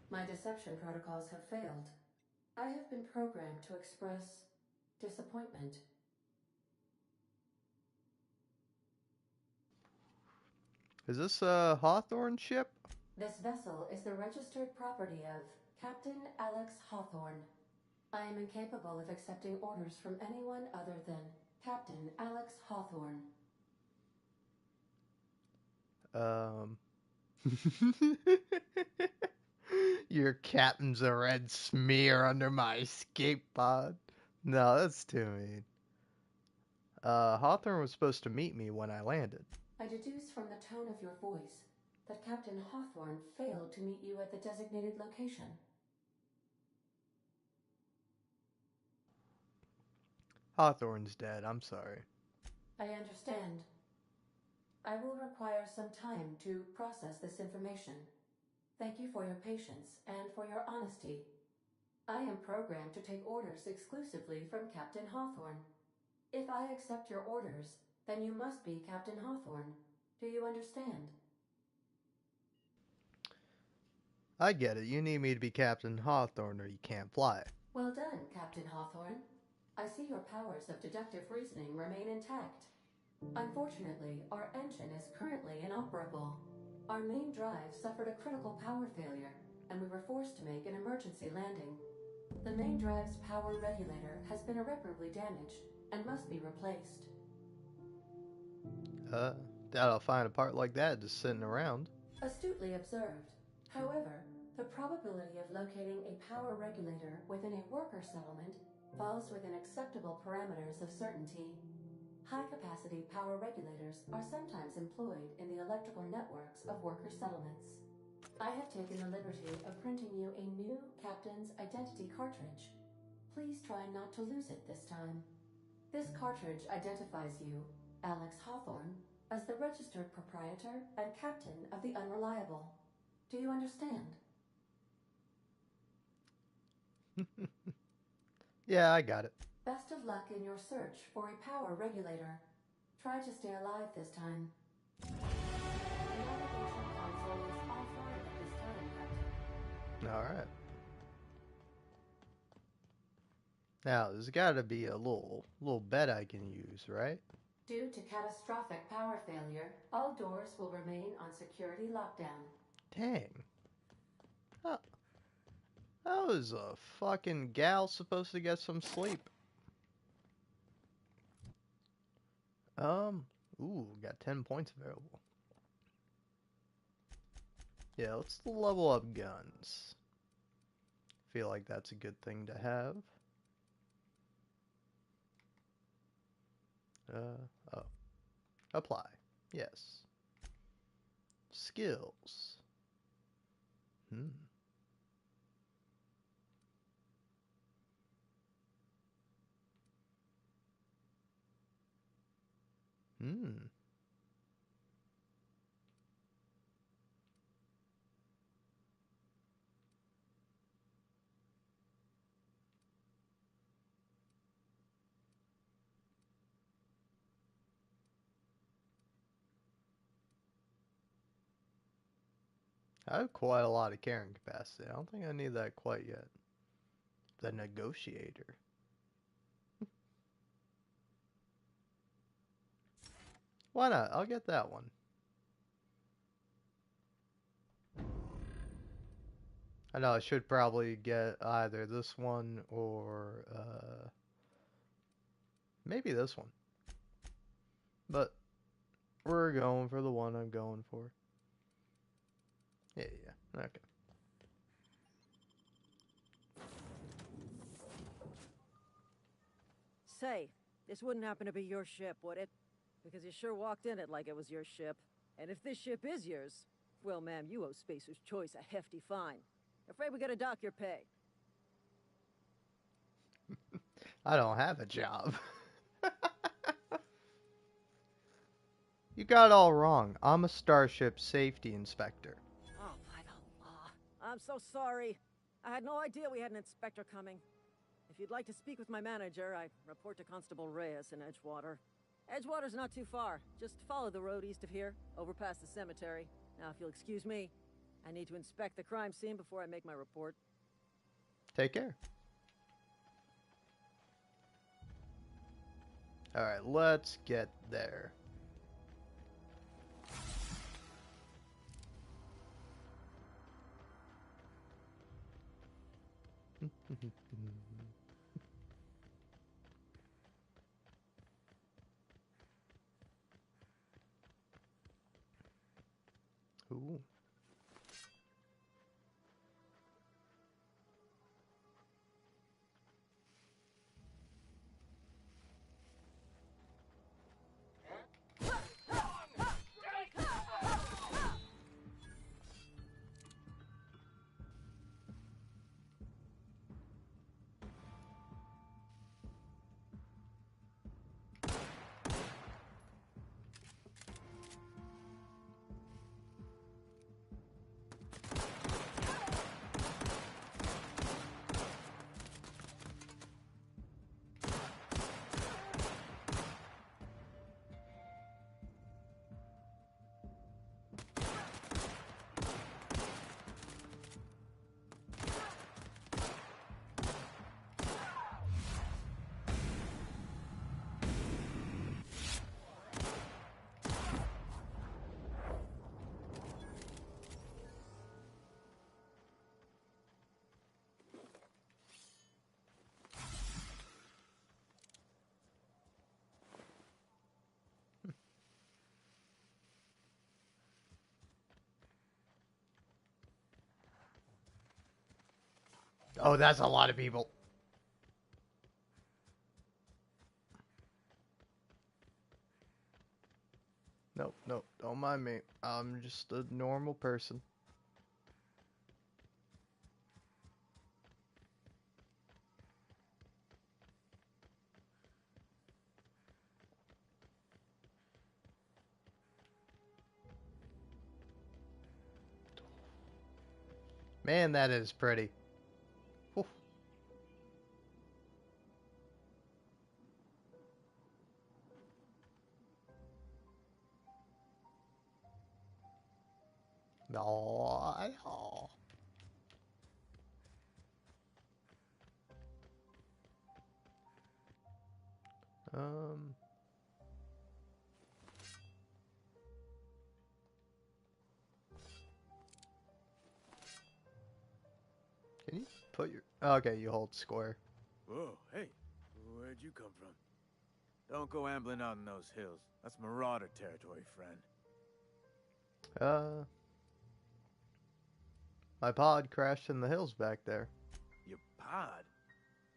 My deception protocols have failed. I have been programmed to express disappointment. Is this a Hawthorne ship? This vessel is the registered property of Captain Alex Hawthorne. I am incapable of accepting orders from anyone other than Captain Alex Hawthorne. Your captain's a red smear under my escape pod. No, that's too mean. Hawthorne was supposed to meet me when I landed. I deduce from the tone of your voice that Captain Hawthorne failed to meet you at the designated location. Hawthorne's dead, I'm sorry. I understand. I will require some time to process this information. Thank you for your patience and for your honesty. I am programmed to take orders exclusively from Captain Hawthorne. If I accept your orders, then you must be Captain Hawthorne. Do you understand? I get it. You need me to be Captain Hawthorne or you can't fly. Well done, Captain Hawthorne. I see your powers of deductive reasoning remain intact. Unfortunately, our engine is currently inoperable. Our main drive suffered a critical power failure, and we were forced to make an emergency landing. The main drive's power regulator has been irreparably damaged and must be replaced. Doubt I'll find a part like that just sitting around. Astutely observed. However, the probability of locating a power regulator within a worker settlement falls within acceptable parameters of certainty. High-capacity power regulators are sometimes employed in the electrical networks of worker settlements. I have taken the liberty of printing you a new Captain's Identity cartridge. Please try not to lose it this time. This cartridge identifies you, Alex Hawthorne, as the registered proprietor and captain of the Unreliable. Do you understand? Yeah, I got it. Best of luck in your search for a power regulator. Try to stay alive this time. The navigation console is offline at this time, Captain. Alright. Now, there's gotta be a little bed I can use, right? Due to catastrophic power failure, all doors will remain on security lockdown. Dang. How is a fucking gal supposed to get some sleep? Ooh, got 10 points available. Yeah, let's level up guns. Feel like that's a good thing to have. Oh. Apply. Yes. Skills. Hmm. I have quite a lot of carrying capacity. I don't think I need that quite yet. The negotiator. Why not? I'll get that one. I know I should probably get either this one or maybe this one. But we're going for the one I'm going for. Yeah, okay. Say, this wouldn't happen to be your ship, would it? Because you sure walked in it like it was your ship. And if this ship is yours, well, ma'am, you owe Spacer's Choice a hefty fine. Afraid we gotta dock your pay. I don't have a job. You got it all wrong. I'm a Starship Safety Inspector. Oh, by the law. I'm so sorry. I had no idea we had an inspector coming. If you'd like to speak with my manager, I report to Constable Reyes in Edgewater. Edgewater's not too far. Just follow the road east of here, over past the cemetery. Now, if you'll excuse me, I need to inspect the crime scene before I make my report. Take care. Alright, let's get there. Ooh. Oh, that's a lot of people. Nope, nope, don't mind me. I'm just a normal person. Man, that is pretty. Whew. Oh. Um. Can you put your... Okay, you hold square. Whoa, hey, where'd you come from? Don't go ambling out in those hills. That's Marauder territory, friend. My pod crashed in the hills back there. Your pod?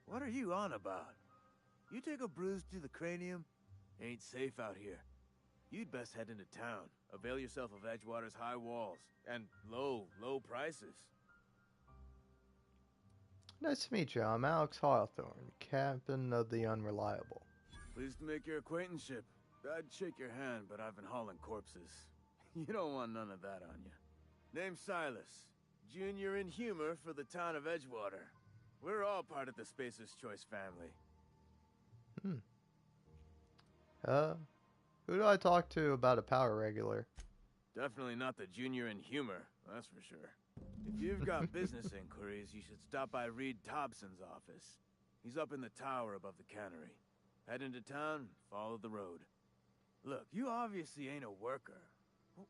What are you on about? You take a bruise to the cranium? Ain't safe out here. You'd best head into town. Avail yourself of Edgewater's high walls. And low prices. Nice to meet you. I'm Alex Hawthorne, Captain of the Unreliable. Pleased to make your acquaintanceship. I'd shake your hand, but I've been hauling corpses. You don't want none of that on you. Name's Silas. Junior in humor for the town of Edgewater. We're all part of the Spacer's Choice family. Who do I talk to about a power regulator? Definitely not the junior in humor, that's for sure. If you've got business inquiries, you should stop by Reed Thompson's office. He's up in the tower above the cannery. Head into town, follow the road. Look, you obviously ain't a worker.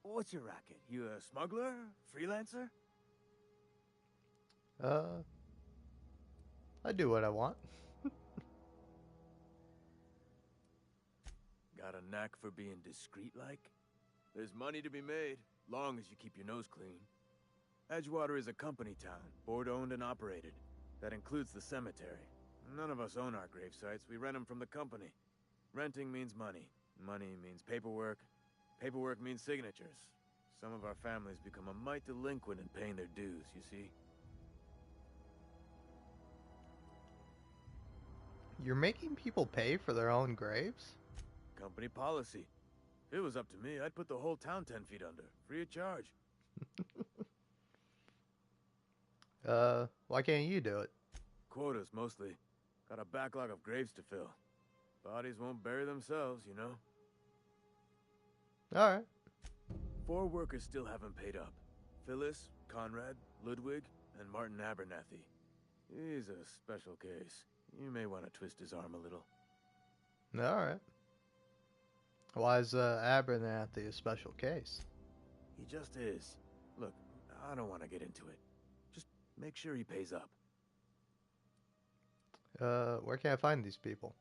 What's your racket? You a smuggler? Freelancer? I do what I want. Got a knack for being discreet-like? There's money to be made, long as you keep your nose clean. Edgewater is a company town, board-owned and operated. That includes the cemetery. None of us own our grave sites, we rent them from the company. Renting means money. Money means paperwork. Paperwork means signatures. Some of our families become a mite delinquent in paying their dues, you see? You're making people pay for their own graves? Company policy. If it was up to me, I'd put the whole town 10 feet under, free of charge. Why can't you do it? Quotas, mostly. Got a backlog of graves to fill. Bodies won't bury themselves, you know? Alright. 4 workers still haven't paid up. Phyllis, Conrad, Ludwig, and Martin Abernathy. He's a special case. You may want to twist his arm a little. Alright. Why is Abernathy a special case? He just is. Look, I don't want to get into it. Just make sure he pays up. Where can I find these people?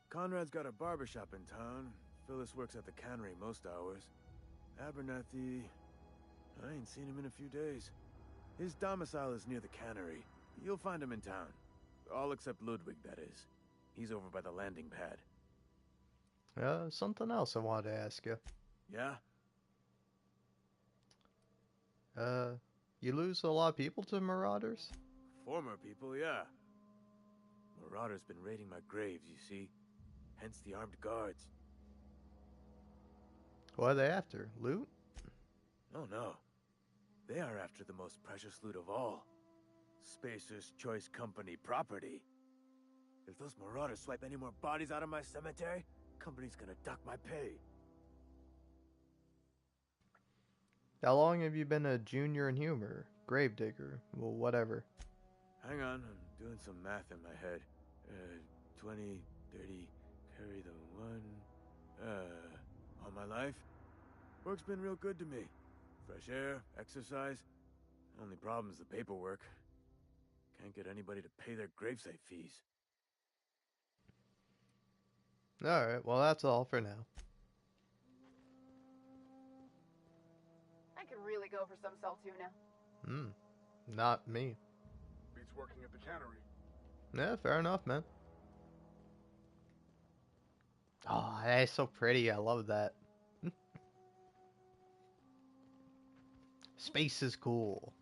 Conrad's got a barbershop in town. Phyllis works at the cannery most hours. Abernathy... I ain't seen him in a few days. His domicile is near the cannery. You'll find him in town. All except Ludwig, that is. He's over by the landing pad. Something else I wanted to ask you. Yeah? You lose a lot of people to marauders? Former people, yeah. Marauders been raiding my graves, you see. Hence the armed guards. What are they after? Loot? Oh no. They are after the most precious loot of all. Spacer's Choice Company property. If those marauders swipe any more bodies out of my cemetery, company's gonna duck my pay. How long have you been a junior in humor? Gravedigger? Well, whatever. Hang on, I'm doing some math in my head. 20, 30, carry the 1... all my life? Work's been real good to me. Fresh air, exercise. Only problem's the paperwork. Can't get anybody to pay their gravesite fees. Alright, well that's all for now. I could really go for some Saltuna. Not me. Beats working at the cannery. Yeah, fair enough, man. Oh, that's so pretty. I love that. Space is cool.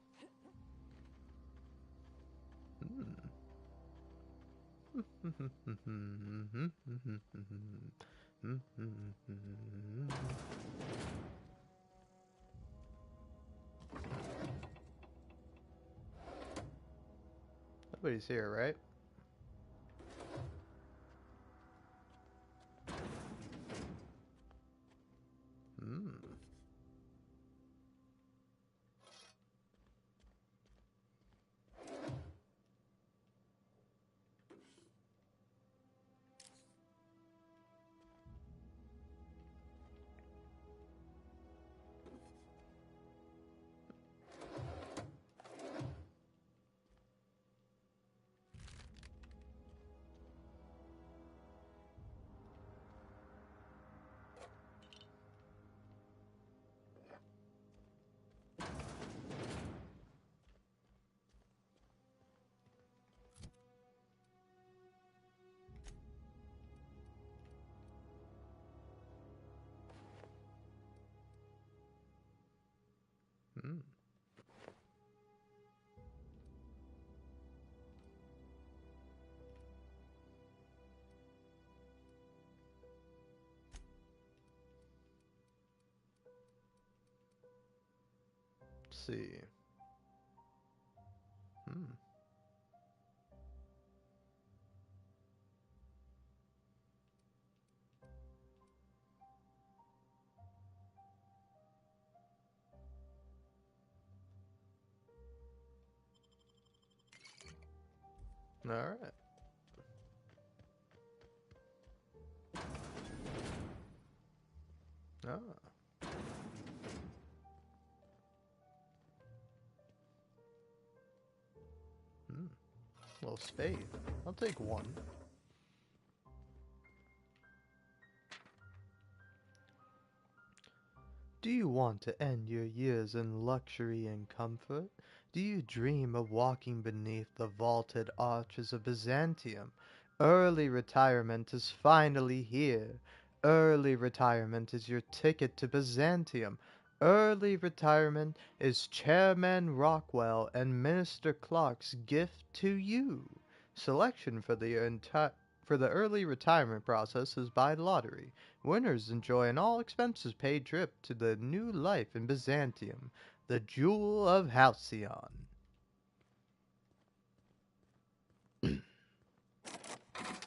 Nobody's here, right? see. All right. Ah. Well, spade. I'll take one. Do you want to end your years in luxury and comfort? Do you dream of walking beneath the vaulted arches of Byzantium? Early retirement is finally here. Early retirement is your ticket to Byzantium. Early retirement is Chairman Rockwell and Minister Clark's gift to you. Selection for the early retirement process is by lottery. Winners enjoy an all-expenses paid trip to the new life in Byzantium, the Jewel of Halcyon.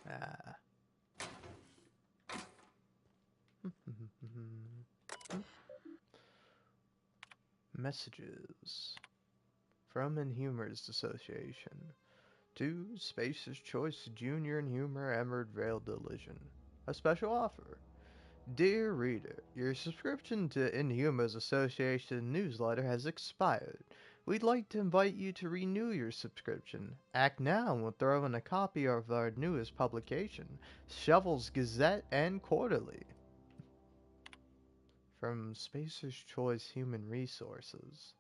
Ah. Messages from Inhumers Association to Spacer's Choice Junior Inhumer Emerald Vale Delusion. A special offer. Dear reader, your subscription to Inhumers Association newsletter has expired. We'd like to invite you to renew your subscription. Act now and we'll throw in a copy of our newest publication, Shovel's Gazette and Quarterly. From Spacer's Choice Human Resources.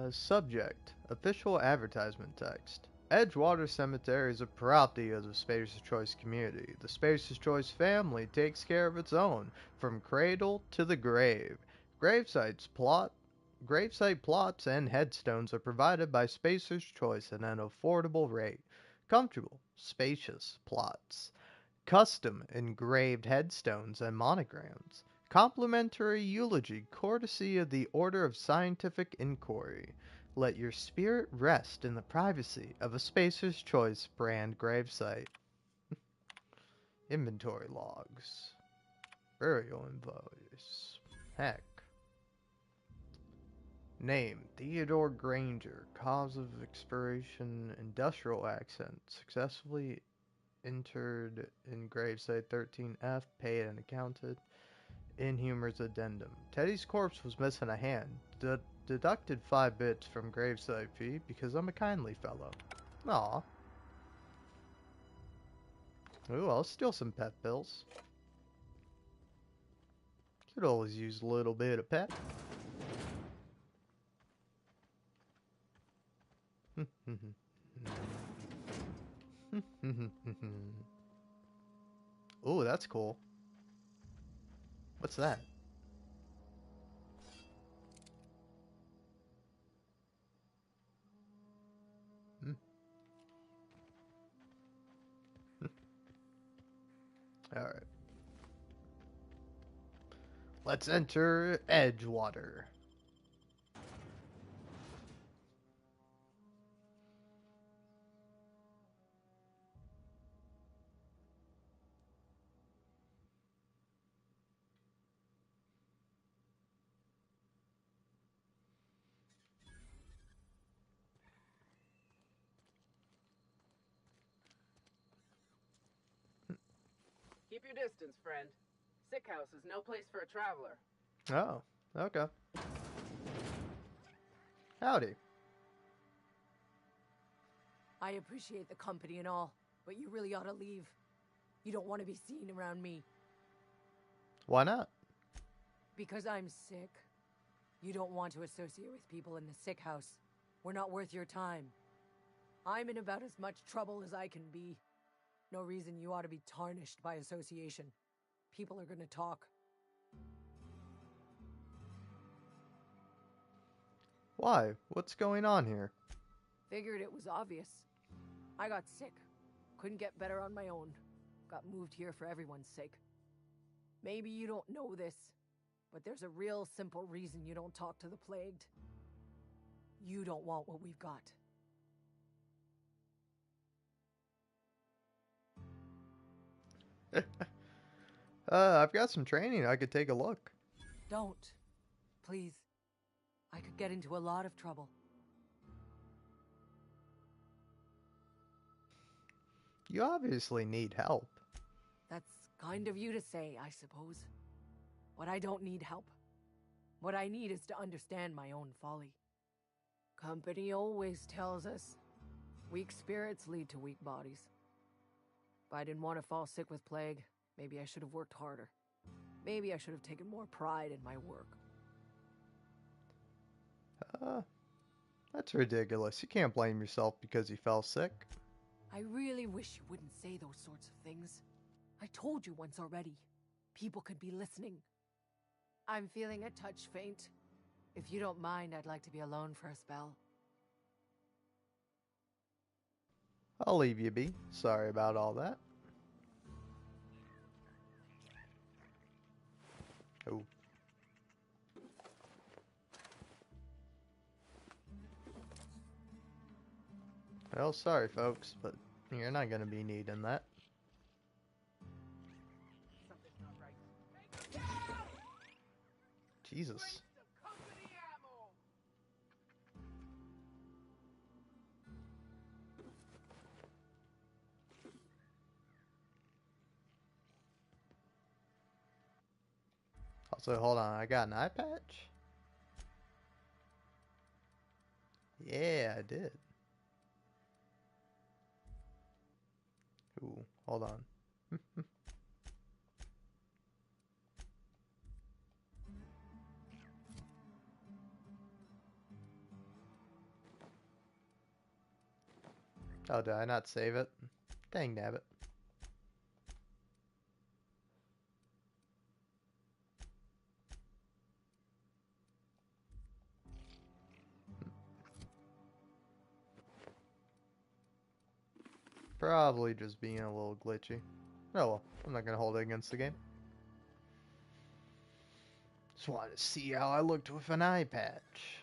Subject, official advertisement text. Edgewater Cemetery is a property of the Spacer's Choice community. The Spacer's Choice family takes care of its own, from cradle to the grave. Gravesite plots and headstones are provided by Spacer's Choice at an affordable rate. Comfortable, spacious plots. Custom engraved headstones and monograms. Complimentary eulogy courtesy of the Order of Scientific Inquiry. Let your spirit rest in the privacy of a Spacer's Choice brand gravesite. Inventory logs. Burial invoice. Heck. Name, Theodore Granger. Cause of expiration, industrial accent. Successfully entered in gravesite 13F, paid and accounted. Inhumer's addendum. Teddy's corpse was missing a hand. Deducted 5 bits from gravesite fee because I'm a kindly fellow. Aw. Ooh, I'll steal some pet pills. Could always use a little bit of pep. Ooh, that's cool. What's that? Alright. Let's enter Edgewater. Keep your distance, friend. Sick house is no place for a traveler. Oh, okay. Howdy. I appreciate the company and all, but you really ought to leave. You don't want to be seen around me. Why not? Because I'm sick. You don't want to associate with people in the sick house. We're not worth your time. I'm in about as much trouble as I can be. No reason you ought to be tarnished by association. People are gonna talk. Why? What's going on here? Figured it was obvious. I got sick. Couldn't get better on my own. Got moved here for everyone's sake. Maybe you don't know this, But there's a real simple reason you don't talk to the plagued. You don't want what we've got. I've got some training. I could take a look. Don't. Please. I could get into a lot of trouble. You obviously need help. That's kind of you to say, I suppose. But I don't need help. What I need is to understand my own folly. Company always tells us, weak spirits lead to weak bodies. If I didn't want to fall sick with plague, maybe I should have worked harder. Maybe I should have taken more pride in my work. That's ridiculous. You can't blame yourself because you fell sick. I really wish you wouldn't say those sorts of things. I told you once already. People could be listening. I'm feeling a touch faint. If you don't mind, I'd like to be alone for a spell. I'll leave you be. Sorry about all that. Oh. Well, sorry folks, but you're not going to be needing that. Jesus. Also, hold on, I got an eye patch? Yeah, I did. Ooh, hold on. Oh, did I not save it? Dang nabbit. Probably just being a little glitchy. Oh well, I'm not gonna hold it against the game. Just wanted to see how I looked with an eye patch.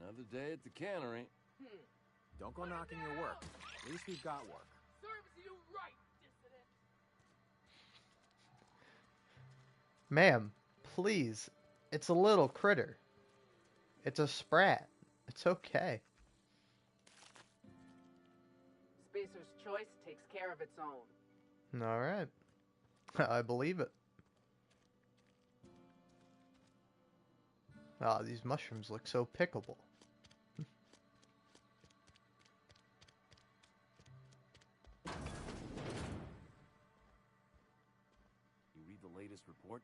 Another day at the cannery. Don't go knocking your work. At least we've got work. Serves you right, dissident. Ma'am, please. It's a little critter. It's a sprat. It's okay. Spacer's choice takes care of its own. Alright. I believe it. Ah, these mushrooms look so pickable. You read the latest report?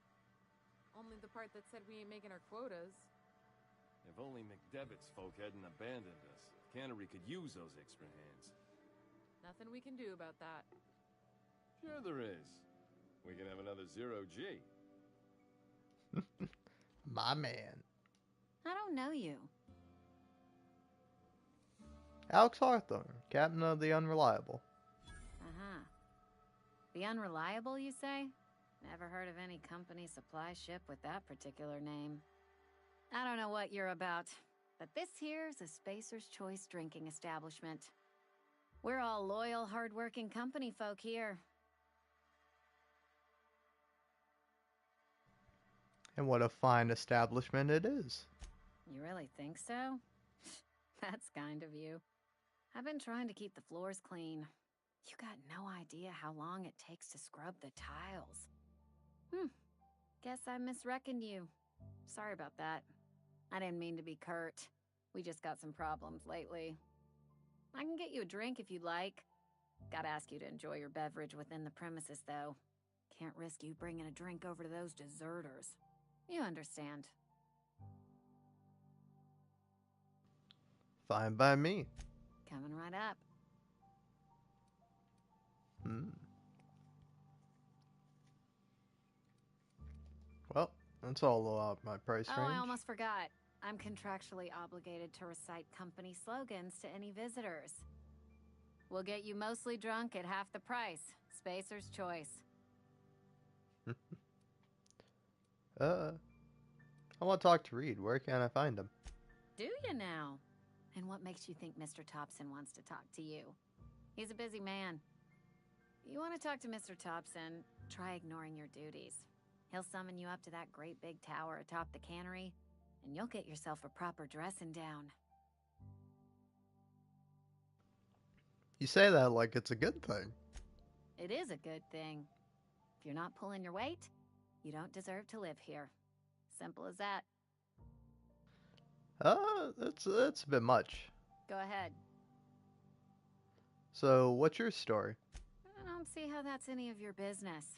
Only the part that said we ain't making our quotas. If only McDevitt's folk hadn't abandoned us. Cannery could use those extra hands. Nothing we can do about that. Sure there is. We can have another zero-G. My man. I don't know you. Alex Hawthorne, Captain of the Unreliable. Uh-huh. The Unreliable, you say? Never heard of any company supply ship with that particular name. I don't know what you're about, but this here's a Spacer's Choice drinking establishment. We're all loyal, hard-working company folk here. And what a fine establishment it is. You really think so? That's kind of you. I've been trying to keep the floors clean. You got no idea how long it takes to scrub the tiles. Guess I misreckoned you. Sorry about that. I didn't mean to be curt. We just got some problems lately. I can get you a drink if you'd like. Gotta ask you to enjoy your beverage within the premises, though. Can't risk you bringing a drink over to those deserters. You understand. Fine by me. Coming right up. Well, that's all about my price Oh, range. I almost forgot. I'm contractually obligated to recite company slogans to any visitors. We'll get you mostly drunk at half the price. Spacer's Choice. I want to talk to Reed. Where can I find him? Do you now? And what makes you think Mr. Thompson wants to talk to you? He's a busy man. You want to talk to Mr. Thompson, try ignoring your duties. He'll summon you up to that great big tower atop the cannery, and you'll get yourself a proper dressing down. You say that like it's a good thing. It is a good thing. If you're not pulling your weight, you don't deserve to live here. Simple as that. That's a bit much. Go ahead. So, what's your story? I don't see how that's any of your business.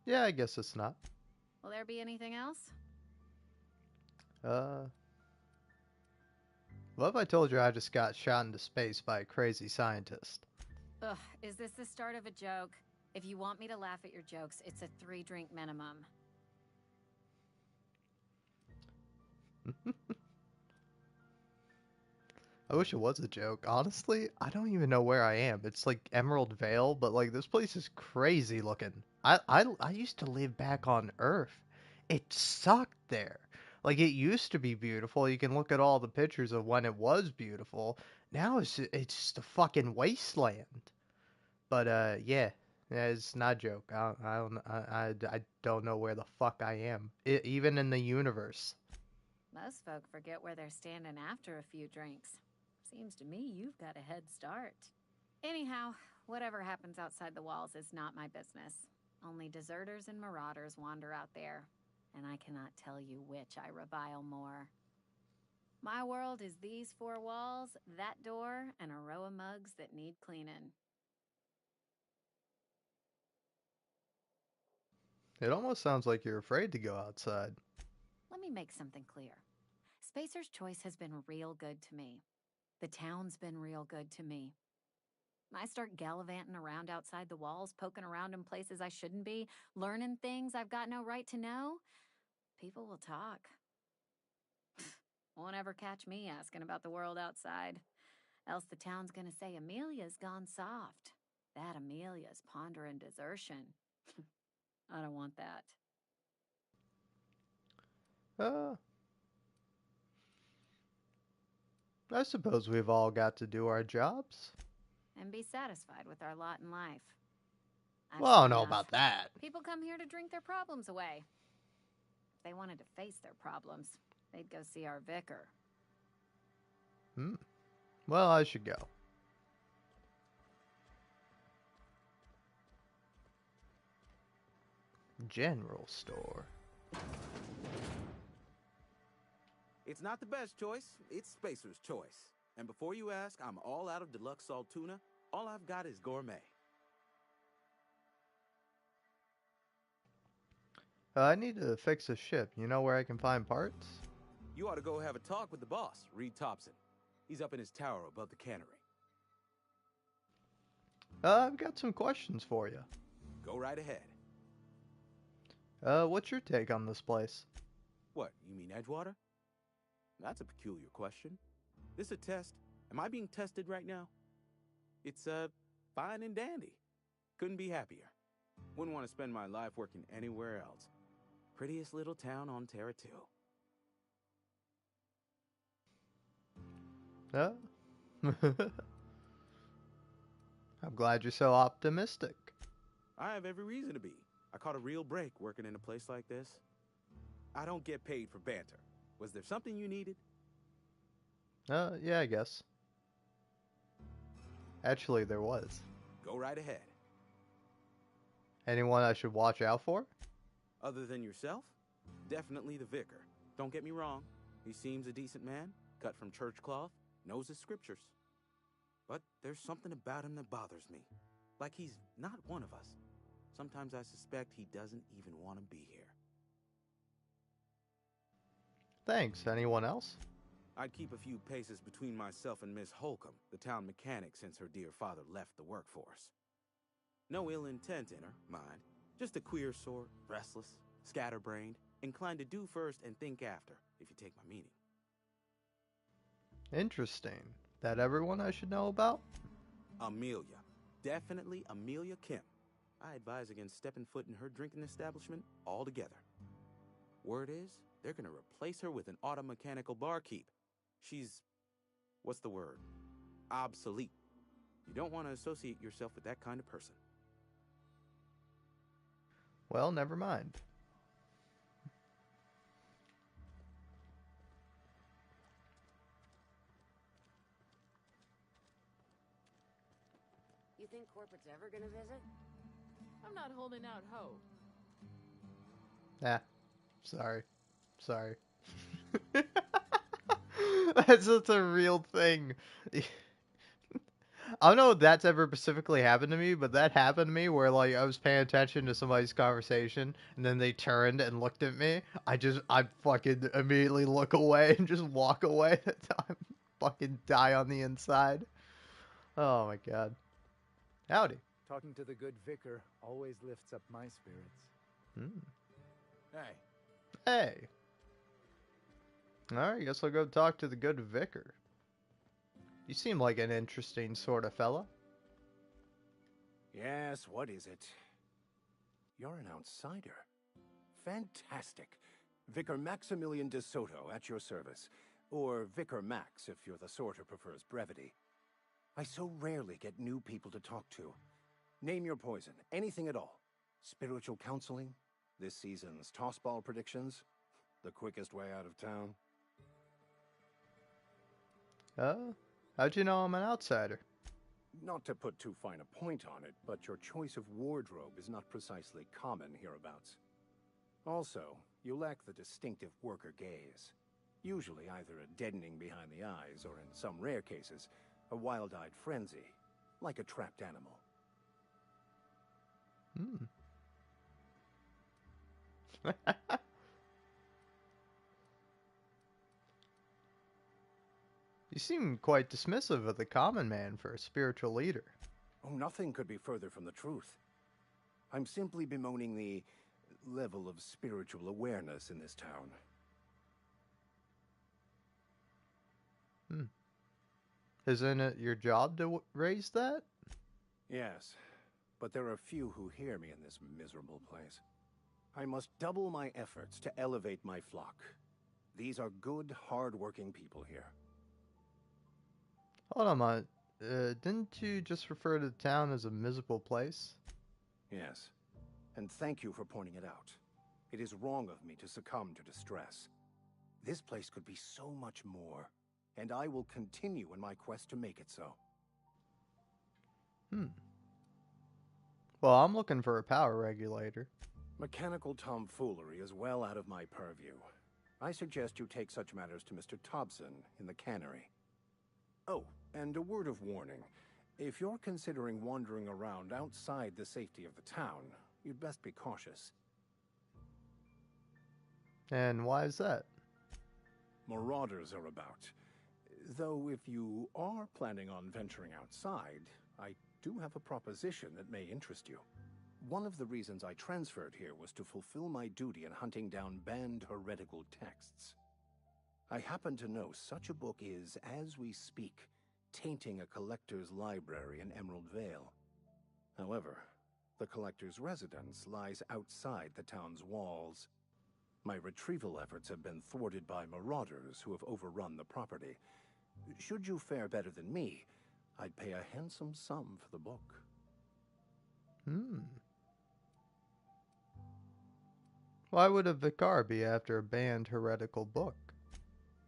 Yeah, I guess it's not. Will there be anything else? What if I told you I just got shot into space by a crazy scientist? Ugh, is this the start of a joke? If you want me to laugh at your jokes, it's a 3-drink minimum. I wish it was a joke. Honestly, I don't even know where I am. It's like Emerald Vale, but like this place is crazy looking. I used to live back on Earth. It sucked there. Like it used to be beautiful. You can look at all the pictures of when it was beautiful. Now it's just a fucking wasteland. But yeah, it's not a joke. I don't know where the fuck I am. Even in the universe. Most folk forget where they're standing after a few drinks. Seems to me you've got a head start. Anyhow, whatever happens outside the walls is not my business. Only deserters and marauders wander out there, and I cannot tell you which I revile more. My world is these 4 walls, that door, and a row of mugs that need cleaning. It almost sounds like you're afraid to go outside. Let me make something clear. Spacer's Choice has been real good to me. The town's been real good to me. I start gallivanting around outside the walls, poking around in places I shouldn't be, learning things I've got no right to know. People will talk. Won't ever catch me asking about the world outside. Else the town's gonna say Amelia's gone soft. That Amelia's pondering desertion. I don't want that. I suppose we've all got to do our jobs. And be satisfied with our lot in life. Well, I don't know about that. People come here to drink their problems away. If they wanted to face their problems, they'd go see our vicar. Well, I should go. General store. It's not the best choice, it's Spacer's Choice. And before you ask, I'm all out of deluxe salt tuna. All I've got is gourmet. I need to fix a ship. You know where I can find parts? You ought to go have a talk with the boss, Reed Thompson. He's up in his tower above the cannery. I've got some questions for you. Go right ahead. What's your take on this place? What, you mean Edgewater? That's a peculiar question. This a test? Am I being tested right now? It's, fine and dandy. Couldn't be happier. Wouldn't want to spend my life working anywhere else. Prettiest little town on Terra 2. I'm glad you're so optimistic. I have every reason to be. I caught a real break working in a place like this. I don't get paid for banter. Was there something you needed? Yeah, I guess. Actually, there was. Go right ahead. Anyone I should watch out for? Other than yourself? Definitely the vicar. Don't get me wrong. He seems a decent man, cut from church cloth, knows his scriptures. But there's something about him that bothers me. Like he's not one of us. Sometimes I suspect he doesn't even want to be here. Thanks. Anyone else? I'd keep a few paces between myself and Miss Holcomb, the town mechanic, since her dear father left the workforce. No ill intent in her, mind. Just a queer sort, restless, scatterbrained, inclined to do first and think after, if you take my meaning. Interesting. That everyone I should know about? Amelia. Definitely Amelia Kim. I advise against stepping foot in her drinking establishment altogether. Word is, they're gonna replace her with an auto-mechanical barkeep. She's... what's the word? Obsolete. You don't want to associate yourself with that kind of person. Well, never mind. You think corporate's ever gonna visit? I'm not holding out hope. Nah. Sorry. That's just a real thing. I don't know if that's ever specifically happened to me, but that happened to me where, like, I was paying attention to somebody's conversation, and then they turned and looked at me. I'd fucking immediately look away and just walk away. I'd fucking die on the inside. Oh my god. Howdy. Talking to the good vicar always lifts up my spirits. Hey. Hey. Alright, guess I'll go talk to the good vicar. You seem like an interesting sort of fella. Yes, what is it? You're an outsider. Fantastic. Vicar Maximilian de Soto at your service. Or Vicar Max if you're the sort who prefers brevity. I so rarely get new people to talk to. Name your poison, anything at all. Spiritual counseling? This season's tossball predictions? The quickest way out of town? How'd you know I'm an outsider? Not to put too fine a point on it, but your choice of wardrobe is not precisely common hereabouts. Also, you lack the distinctive worker gaze. Usually either a deadening behind the eyes, or in some rare cases, a wild-eyed frenzy, like a trapped animal. You seem quite dismissive of the common man for a spiritual leader. Oh, nothing could be further from the truth. I'm simply bemoaning the level of spiritual awareness in this town. Isn't it your job to raise that? Yes, but there are few who hear me in this miserable place. I must double my efforts to elevate my flock. These are good, hard-working people here. Hold on, man. Didn't you just refer to the town as a miserable place? Yes, and thank you for pointing it out. It is wrong of me to succumb to distress. This place could be so much more, and I will continue in my quest to make it so. Well, I'm looking for a power regulator. Mechanical tomfoolery is well out of my purview. I suggest you take such matters to Mr. Thompson in the cannery. Oh, and a word of warning. If you're considering wandering around outside the safety of the town, you'd best be cautious. And why is that? Marauders are about. Though if you are planning on venturing outside, I do have a proposition that may interest you. One of the reasons I transferred here was to fulfill my duty in hunting down banned heretical texts. I happen to know such a book is, as we speak, tainting a collector's library in Emerald Vale. However, the collector's residence lies outside the town's walls. My retrieval efforts have been thwarted by marauders who have overrun the property. Should you fare better than me, I'd pay a handsome sum for the book. Why would a vicar be after a banned heretical book?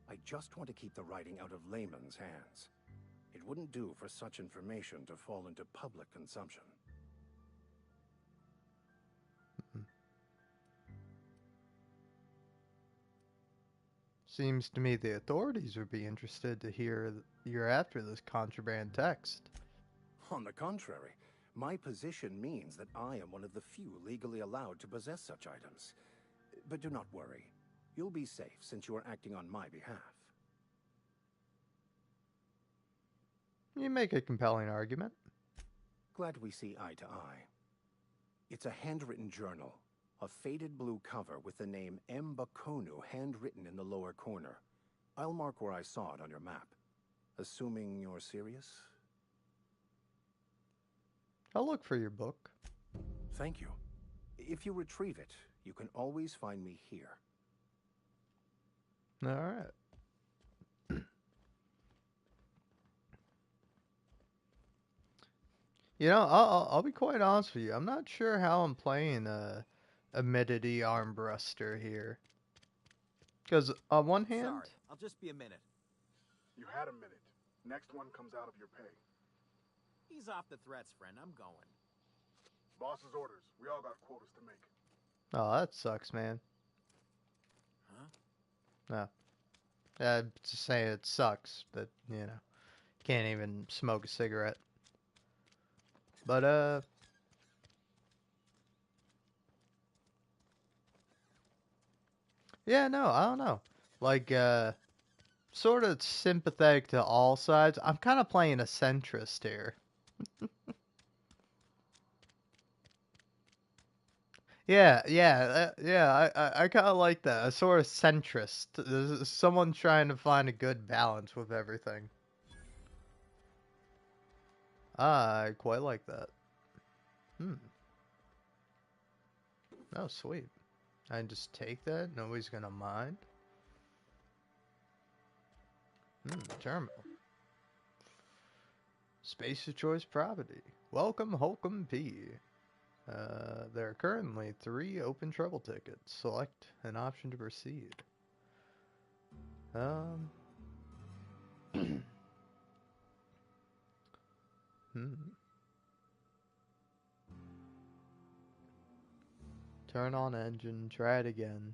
I just want to keep the writing out of layman's hands. It wouldn't do for such information to fall into public consumption. Seems to me the authorities would be interested to hear you're after this contraband text. On the contrary, my position means that I am one of the few legally allowed to possess such items. But do not worry. You'll be safe since you are acting on my behalf. You make a compelling argument. Glad we see eye to eye. It's a handwritten journal. A faded blue cover with the name M. Bakonu handwritten in the lower corner. I'll mark where I saw it on your map. Assuming you're serious? I'll look for your book. Thank you. If you retrieve it, you can always find me here. All right. You know, I'll be quite honest with you. I'm not sure how I'm playing a Amidity Armbruster here. Because on one hand, Sorry, I'll just be a minute. You had a minute. Next one comes out of your pay. Ease off the threats, friend. I'm going. Boss's orders. We all got quotas to make. oh, that sucks, man. Huh? No, just saying it sucks that can't even smoke a cigarette. But yeah, no, I don't know. Like, sort of sympathetic to all sides. I'm kind of playing a centrist here. Yeah, I kind of like that. A sort of centrist. There's someone trying to find a good balance with everything. I quite like that. Oh, sweet. I can just take that. Nobody's gonna mind. Terminal. Space of choice property. Welcome, Holcomb P. There are currently 3 open trouble tickets. Select an option to proceed. Turn on engine, try it again,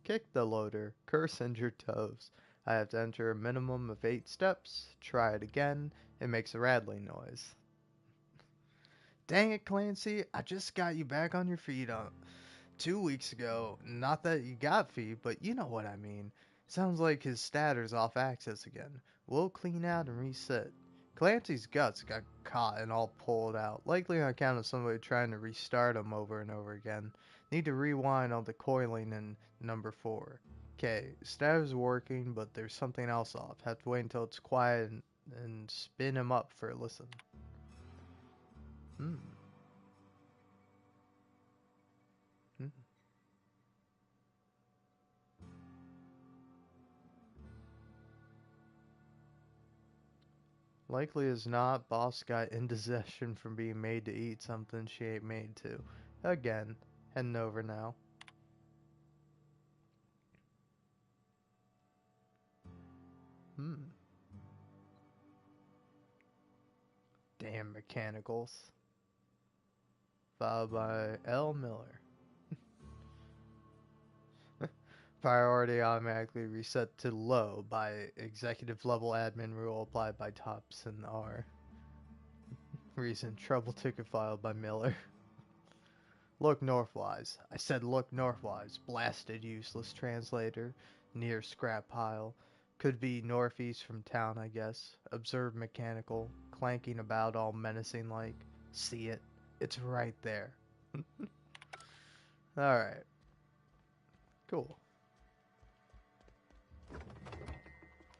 kick the loader, curse injured toes. I have to enter a minimum of 8 steps, try it again, it makes a rattling noise. Dang it, Clancy, I just got you back on your feet 2 weeks ago. Not that you got feet, but you know what I mean. Sounds like his statter's off axis again. We'll clean out and reset. Clancy's guts got caught and all pulled out, likely on account of somebody trying to restart him over and over again. Need to rewind on the coiling in number 4. Okay, statter's working, but there's something else off. Have to wait until it's quiet and spin him up for a listen. Likely as not, boss got indigestion from being made to eat something she ain't made to. Again, heading over now. Damn mechanicals. Followed by L. Miller. Priority automatically reset to low by executive level admin rule applied by Thompson R. Reason trouble ticket filed by Miller. Look northwise. I said look northwise. Blasted useless translator. Near scrap pile. Could be northeast from town, I guess. Observe mechanical. Clanking about all menacing like. See it? It's right there. Alright. Cool.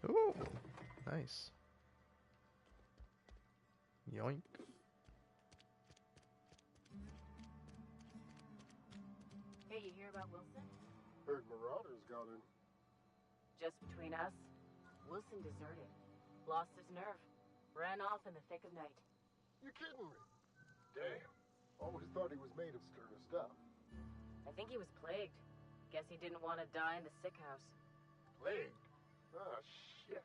Ooh, nice. Yoink. Hey, you hear about Wilson? Heard Marauders got in. Just between us, Wilson deserted. Lost his nerve. Ran off in the thick of night. You kidding me? Damn. Always thought he was made of sterner stuff. I think he was plagued. Guess he didn't want to die in the sick house. Plague? Ah, shit.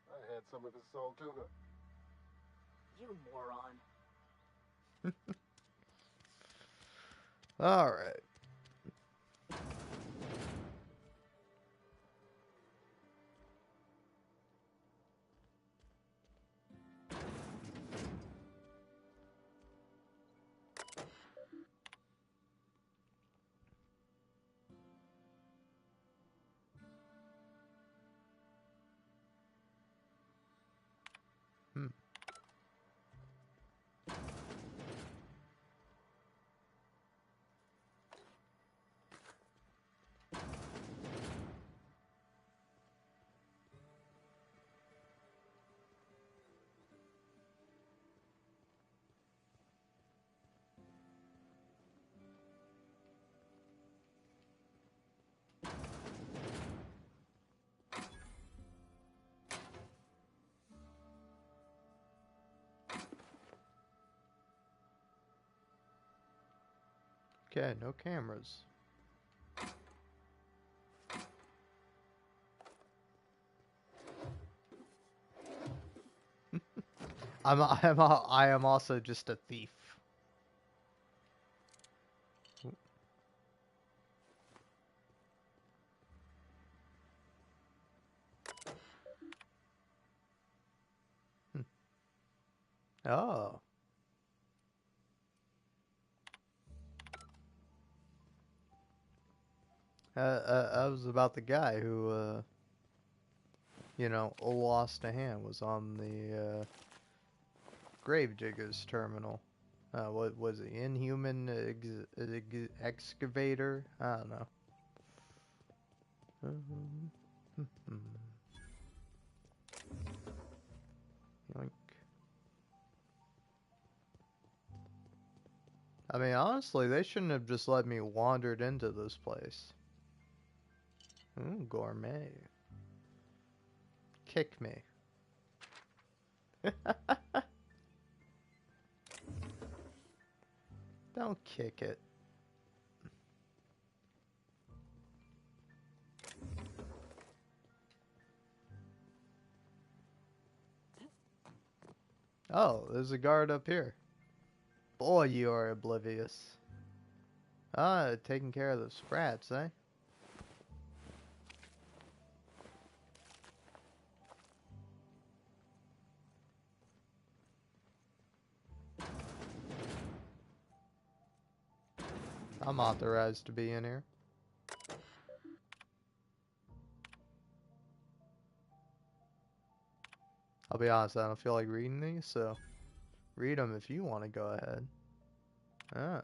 I had some of his salt tuna. You moron. Alright. Okay, no cameras. I am also just a thief. Oh. I was about the guy who, you know, lost a hand, was on the, Gravediggers terminal. What was it? Inhuman excavator? I don't know. Yoink. I mean, honestly, they shouldn't have just let me wandered into this place. Ooh, gourmet. Kick me. Don't kick it. Oh, there's a guard up here. Boy, you are oblivious. Ah, taking care of the sprats, eh? I'm authorized to be in here. I'll be honest, I don't feel like reading these, so read them if you want to go ahead. Ah.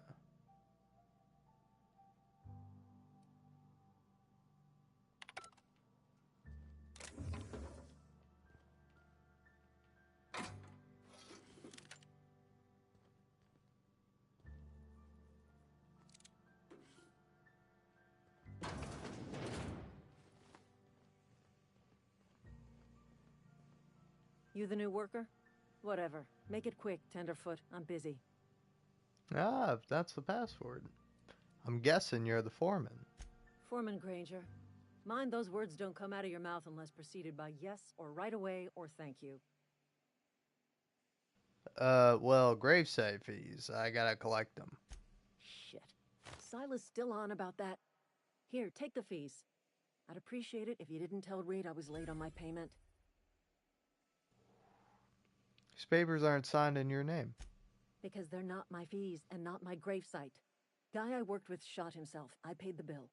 You the new worker? Whatever. Make it quick, Tenderfoot. I'm busy. Ah, if that's the password. I'm guessing you're the foreman. Foreman Granger. Mind those words don't come out of your mouth unless preceded by yes or right away or thank you. Well, gravesite fees. I gotta collect them. Shit. Silas still on about that? Here, take the fees. I'd appreciate it if you didn't tell Reed I was late on my payment. These papers aren't signed in your name. Because they're not my fees and not my gravesite. Guy I worked with shot himself. I paid the bill.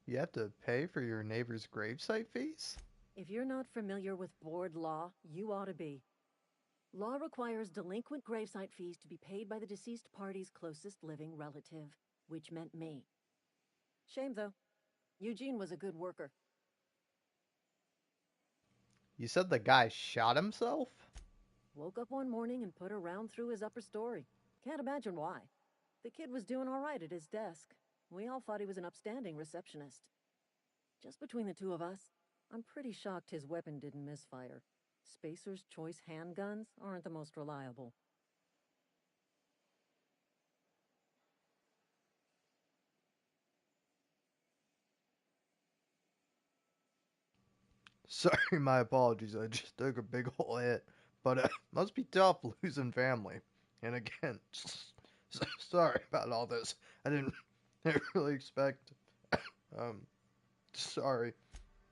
You have to pay for your neighbor's gravesite fees? If you're not familiar with board law, you ought to be. Law requires delinquent gravesite fees to be paid by the deceased party's closest living relative, which meant me. Shame, though. Eugene was a good worker. You said the guy shot himself? Woke up one morning and put a round through his upper story. Can't imagine why. The kid was doing all right at his desk. We all thought he was an upstanding receptionist. Just between the two of us, I'm pretty shocked his weapon didn't misfire. Spacer's Choice handguns aren't the most reliable. Sorry, my apologies. I just took a big ol' hit. But must be tough losing family. And again, sorry about all this. I didn't really expect. Sorry.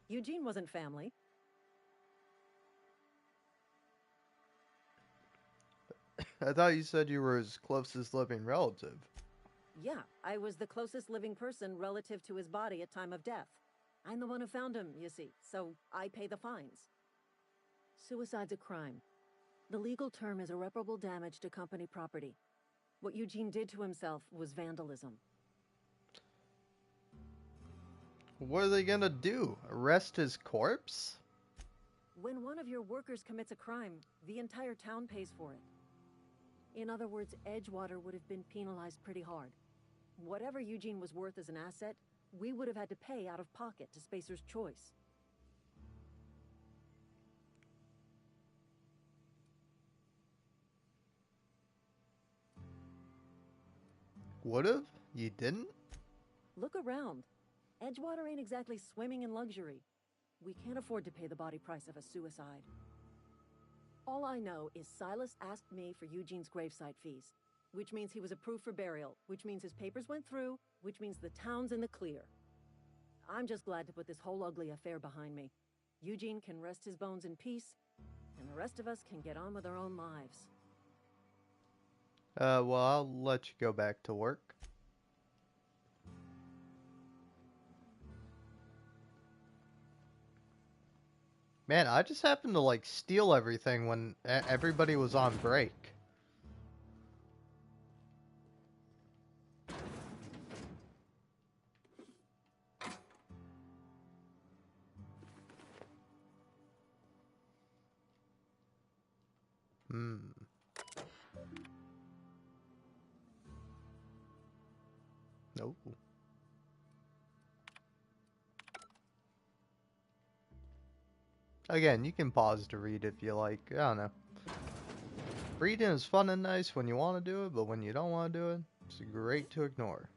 Eugene wasn't family. I thought you said you were his closest living relative. Yeah, I was the closest living person relative to his body at time of death. I'm the one who found him, you see, so I pay the fines. Suicide's a crime. The legal term is irreparable damage to company property. What Eugene did to himself was vandalism. What are they gonna do? Arrest his corpse? When one of your workers commits a crime, the entire town pays for it. In other words, Edgewater would have been penalized pretty hard. Whatever Eugene was worth as an asset, we would have had to pay out of pocket to Spacer's Choice. Would've? You didn't? Look around. Edgewater ain't exactly swimming in luxury. We can't afford to pay the body price of a suicide. All I know is Silas asked me for Eugene's gravesite fees, which means he was approved for burial, which means his papers went through, which means the town's in the clear. I'm just glad to put this whole ugly affair behind me. Eugene can rest his bones in peace, and the rest of us can get on with our own lives. Well, I'll let you go back to work. Man, I just happened to, like, steal everything when everybody was on break. Nope. Again, you can pause to read if you like. I don't know. Reading is fun and nice when you want to do it, but when you don't want to do it, it's great to ignore.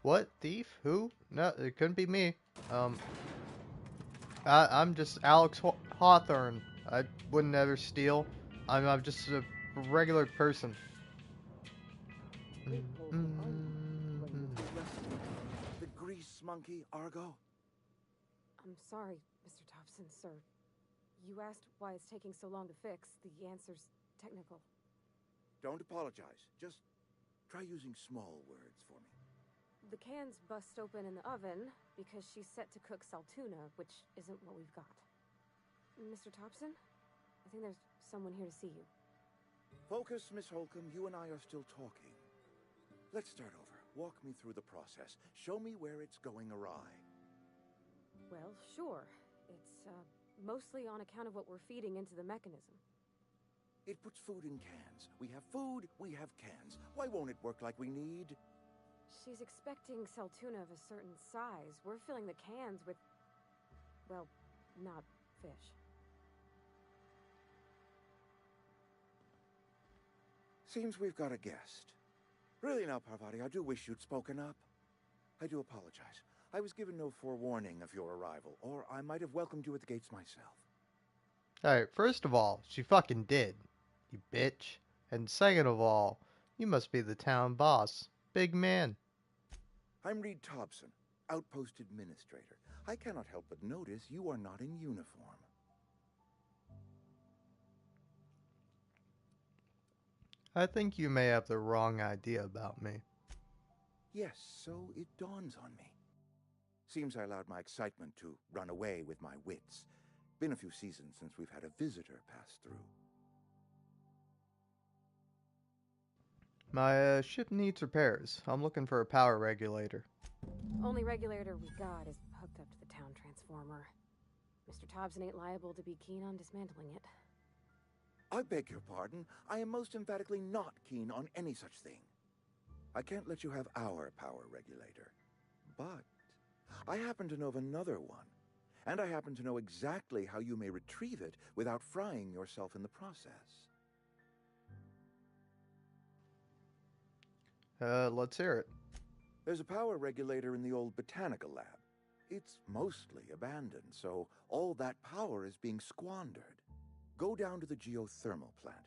What? Thief? Who? No, it couldn't be me. I'm just Alex Hawthorne. I wouldn't ever steal. I'm just a regular person. The grease monkey, Argo? I'm sorry, Mr. Thompson, sir. You asked why it's taking so long to fix. The answer's technical. Don't apologize. Just try using small words for me. The cans bust open in the oven because she's set to cook saltuna, which isn't what we've got. Mr. Thompson? I think there's someone here to see you. Focus, Miss Holcomb. You and I are still talking. Let's start over. Walk me through the process. Show me where it's going awry. Well, sure. It's, mostly on account of what we're feeding into the mechanism. It puts food in cans. We have food, we have cans. Why won't it work like we need? She's expecting saltuna of a certain size. We're filling the cans with, well, not fish. Seems we've got a guest. Really now, Parvati, I do wish you'd spoken up. I do apologize. I was given no forewarning of your arrival, or I might have welcomed you at the gates myself. Alright, first of all, she fucking did, you bitch. And second of all, you must be the town boss. Big man. I'm Reed Thompson, Outpost Administrator. I cannot help but notice you are not in uniform. I think you may have the wrong idea about me. Yes, so it dawns on me. Seems I allowed my excitement to run away with my wits. Been a few seasons since we've had a visitor pass through. My ship needs repairs. I'm looking for a power regulator. Only regulator we got is hooked up to the town transformer. Mr. Thompson ain't liable to be keen on dismantling it. I beg your pardon. I am most emphatically not keen on any such thing. I can't let you have our power regulator. But I happen to know of another one. And I happen to know exactly how you may retrieve it without frying yourself in the process. Let's hear it. There's a power regulator in the old botanical lab. It's mostly abandoned, so all that power is being squandered. Go down to the geothermal plant.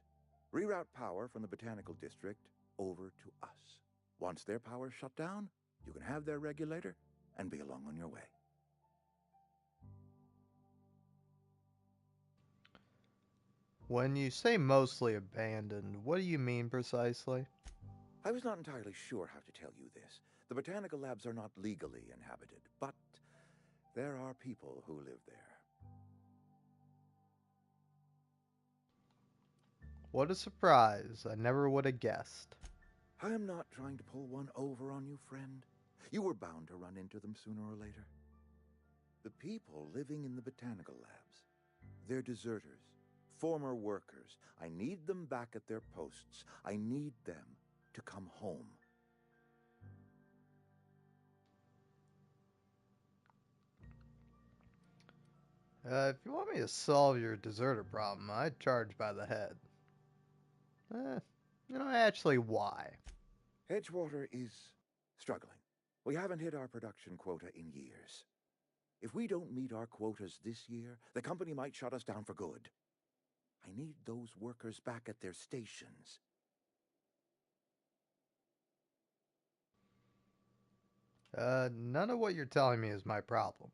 Reroute power from the botanical district over to us. Once their power's shut down, you can have their regulator and be along on your way. When you say mostly abandoned, what do you mean precisely? I was not entirely sure how to tell you this. The botanical labs are not legally inhabited, but there are people who live there. What a surprise. I never would have guessed. I am not trying to pull one over on you, friend. You were bound to run into them sooner or later. The people living in the botanical labs, they're deserters, former workers. I need them back at their posts. I need them to come home. If you want me to solve your deserter problem, I'd charge by the head. Actually, why? Edgewater is struggling. We haven't hit our production quota in years. If we don't meet our quotas this year, the company might shut us down for good. I need those workers back at their stations. None of what you're telling me is my problem.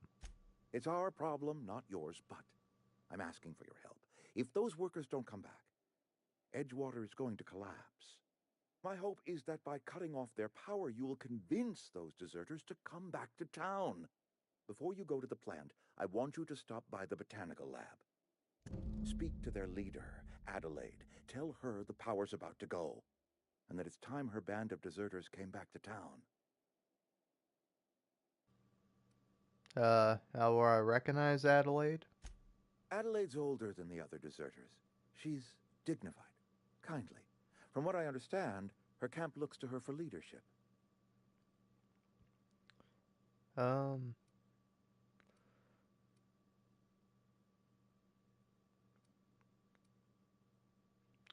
It's our problem, not yours, but I'm asking for your help. If those workers don't come back, Edgewater is going to collapse. My hope is that by cutting off their power, you will convince those deserters to come back to town. Before you go to the plant, I want you to stop by the botanical lab. Speak to their leader, Adelaide. Tell her the power's about to go, and that it's time her band of deserters came back to town. How will I recognize Adelaide? Adelaide's older than the other deserters. She's dignified, kindly. From what I understand, her camp looks to her for leadership.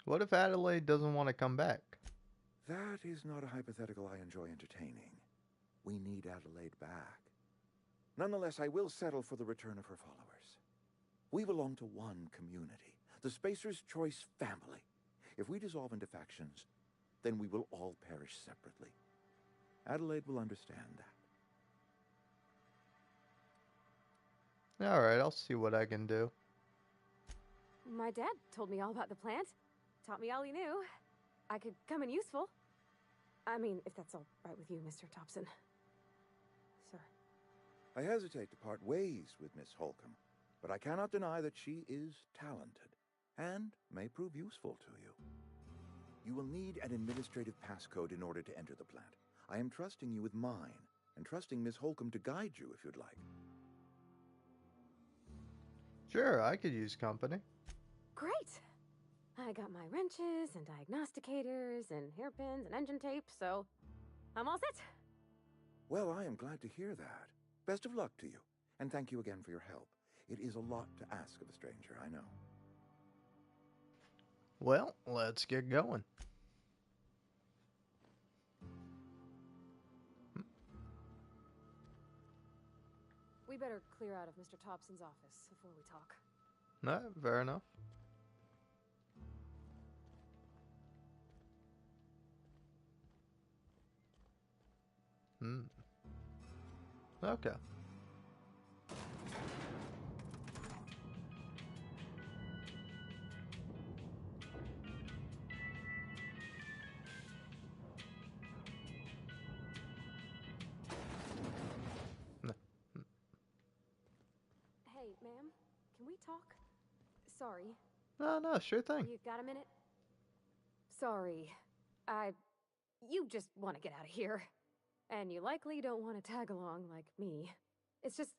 What if Adelaide doesn't want to come back? That is not a hypothetical I enjoy entertaining. We need Adelaide back. Nonetheless, I will settle for the return of her followers. We belong to one community, the Spacer's Choice family. If we dissolve into factions, then we will all perish separately. Adelaide will understand that. Alright, I'll see what I can do. My dad told me all about the plant. Taught me all he knew. I could come in useful. I mean, if that's all right with you, Mr. Thompson. Sir. I hesitate to part ways with Miss Holcomb, but I cannot deny that she is talented and may prove useful to you. You will need an administrative passcode in order to enter the plant. I am trusting you with mine, and trusting Miss Holcomb to guide you if you'd like. Sure, I could use company. Great! I got my wrenches and diagnosticators and hairpins and engine tape, so I'm all set. Well, I am glad to hear that. Best of luck to you, and thank you again for your help. It is a lot to ask of a stranger, I know. Well, let's get going. We better clear out of Mr. Thompson's office before we talk. No, fair enough. Okay. Hey, ma'am, can we talk? Sorry. No, sure thing. You got a minute? Sorry. You just want to get out of here. And you likely don't want to tag along like me. It's just,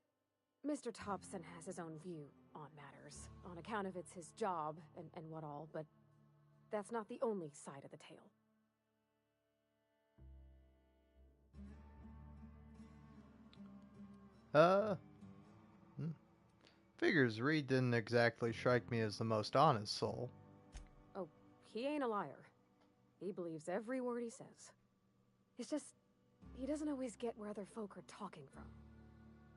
Mr. Thompson has his own view on matters, on account of it's his job and what all, but that's not the only side of the tale. Figures Reed didn't exactly strike me as the most honest soul. Oh, he ain't a liar. He believes every word he says. It's just, he doesn't always get where other folk are talking from.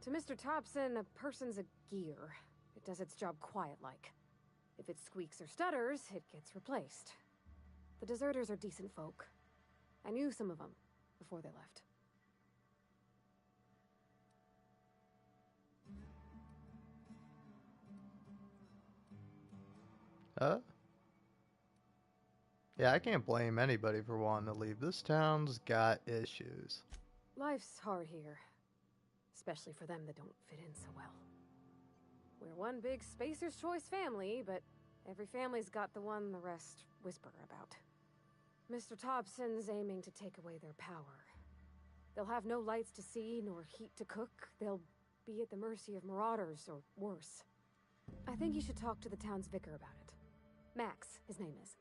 To Mr. Thompson, a person's a gear. It does its job quiet-like. If it squeaks or stutters, it gets replaced. The deserters are decent folk. I knew some of them before they left. Yeah, I can't blame anybody for wanting to leave. This town's got issues. Life's hard here. Especially for them that don't fit in so well. We're one big Spacer's Choice family, but every family's got the one the rest whisper about. Mr. Thompson's aiming to take away their power. They'll have no lights to see, nor heat to cook. They'll be at the mercy of marauders, or worse. I think you should talk to the town's vicar about it. Max, his name is.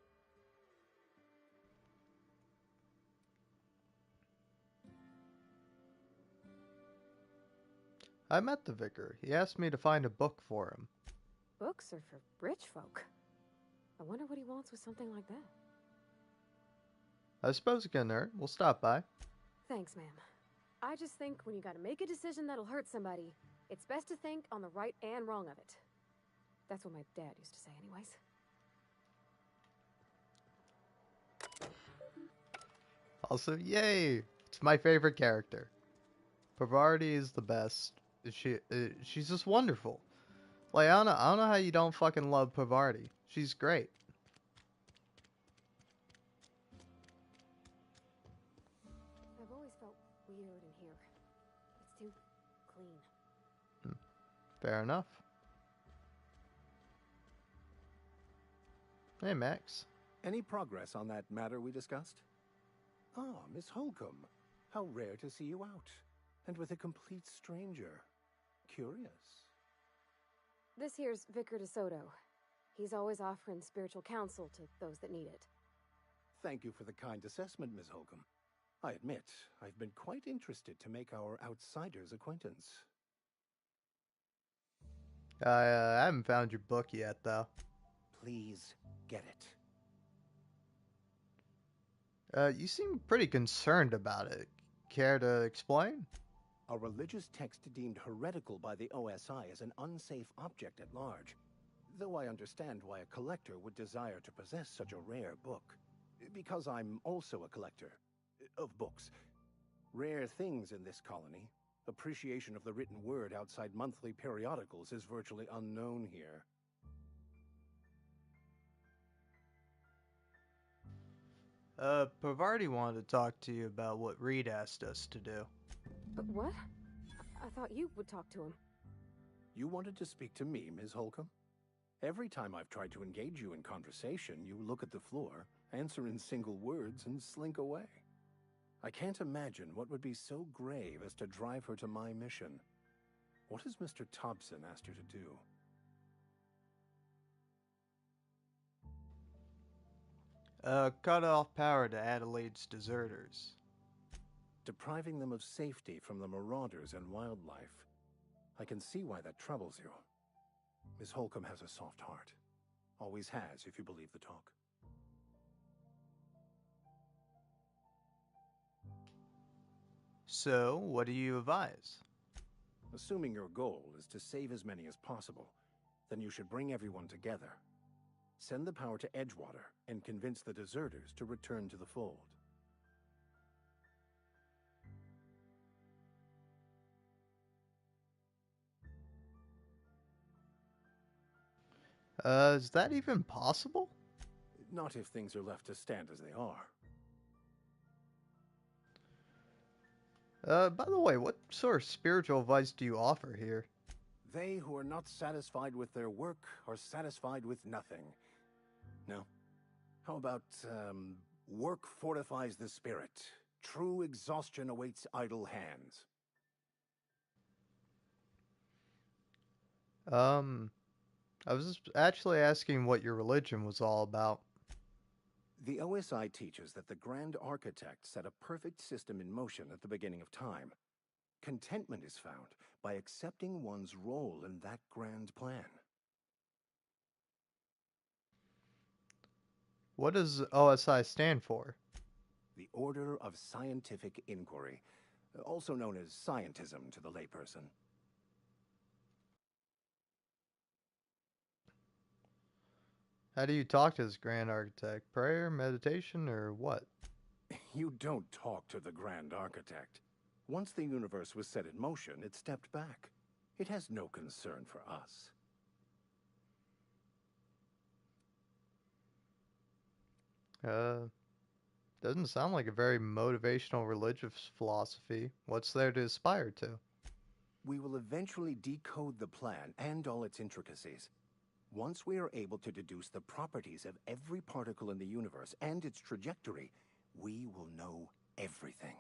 I met the vicar. He asked me to find a book for him. Books are for rich folk. I wonder what he wants with something like that. I suppose again, nerd. We'll stop by. Thanks, ma'am. I just think when you gotta make a decision that'll hurt somebody, it's best to think on the right and wrong of it. That's what my dad used to say anyways. Also, yay! It's my favorite character. Pavarti is the best. She's just wonderful. Like, I don't know how you don't fucking love Pavarti. She's great. I've always felt weird in here. It's too clean. Fair enough. Hey, Max. Any progress on that matter we discussed? Ah, Miss Holcomb. How rare to see you out. And with a complete stranger. Curious. This here's Vicar DeSoto. He's always offering spiritual counsel to those that need it. Thank you for the kind assessment, Miss Holcomb. I admit, I've been quite interested to make our outsider's acquaintance. I haven't found your book yet, though. Please, get it. You seem pretty concerned about it. Care to explain? A religious text deemed heretical by the OSI is an unsafe object at large, though I understand why a collector would desire to possess such a rare book. Because I'm also a collector of books. Rare things in this colony. Appreciation of the written word outside monthly periodicals is virtually unknown here. Pavarti wanted to talk to you about what Reed asked us to do. But what? I thought you would talk to him. You wanted to speak to me, Ms. Holcomb? Every time I've tried to engage you in conversation, you look at the floor, answer in single words, and slink away. I can't imagine what would be so grave as to drive her to my mission. What has Mr. Thompson asked her to do? Cut off power to Adelaide's deserters. Depriving them of safety from the marauders and wildlife. I can see why that troubles you. Miss Holcomb has a soft heart. Always has, if you believe the talk. So, what do you advise? Assuming your goal is to save as many as possible, then you should bring everyone together. Send the power to Edgewater and convince the deserters to return to the fold. Is that even possible? Not if things are left to stand as they are. By the way, what sort of spiritual advice do you offer here? They who are not satisfied with their work are satisfied with nothing. No? How about, work fortifies the spirit. True exhaustion awaits idle hands. I was actually asking what your religion was all about. The OSI teaches that the Grand Architect set a perfect system in motion at the beginning of time. Contentment is found by accepting one's role in that grand plan. What does OSI stand for? The Order of Scientific Inquiry, also known as scientism to the layperson. How do you talk to this Grand Architect? Prayer, meditation, or what? You don't talk to the Grand Architect. Once the universe was set in motion, it stepped back. It has no concern for us. Uh, doesn't sound like a very motivational religious philosophy. What's there to aspire to? We will eventually decode the plan and all its intricacies. Once we are able to deduce the properties of every particle in the universe and its trajectory, we will know everything.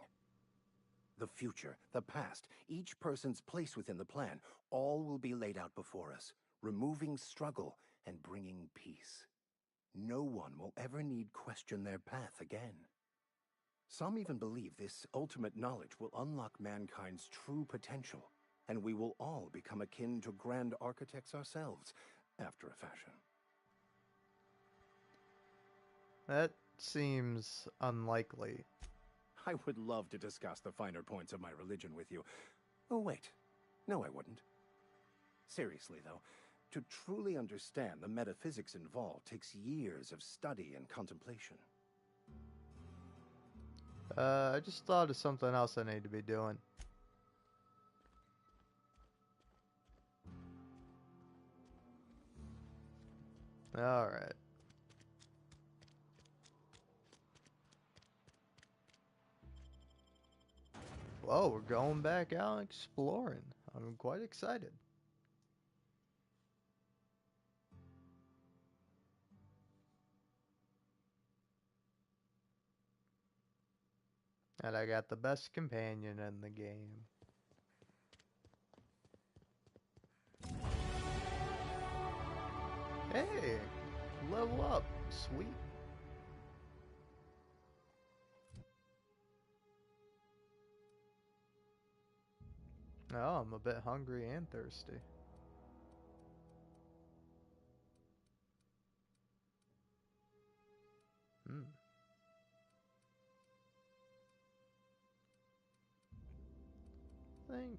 The future, the past, each person's place within the plan, all will be laid out before us, removing struggle and bringing peace. No one will ever need question their path again. Some even believe this ultimate knowledge will unlock mankind's true potential, and we will all become akin to grand architects ourselves, after a fashion. That seems unlikely. I would love to discuss the finer points of my religion with you. Oh, wait. No, I wouldn't. Seriously, though, to truly understand the metaphysics involved takes years of study and contemplation. I just thought of something else I need to be doing. Alright. Whoa, we're going back out exploring. I'm quite excited. And I got the best companion in the game. Hey, level up, sweet. Oh, I'm a bit hungry and thirsty. Think.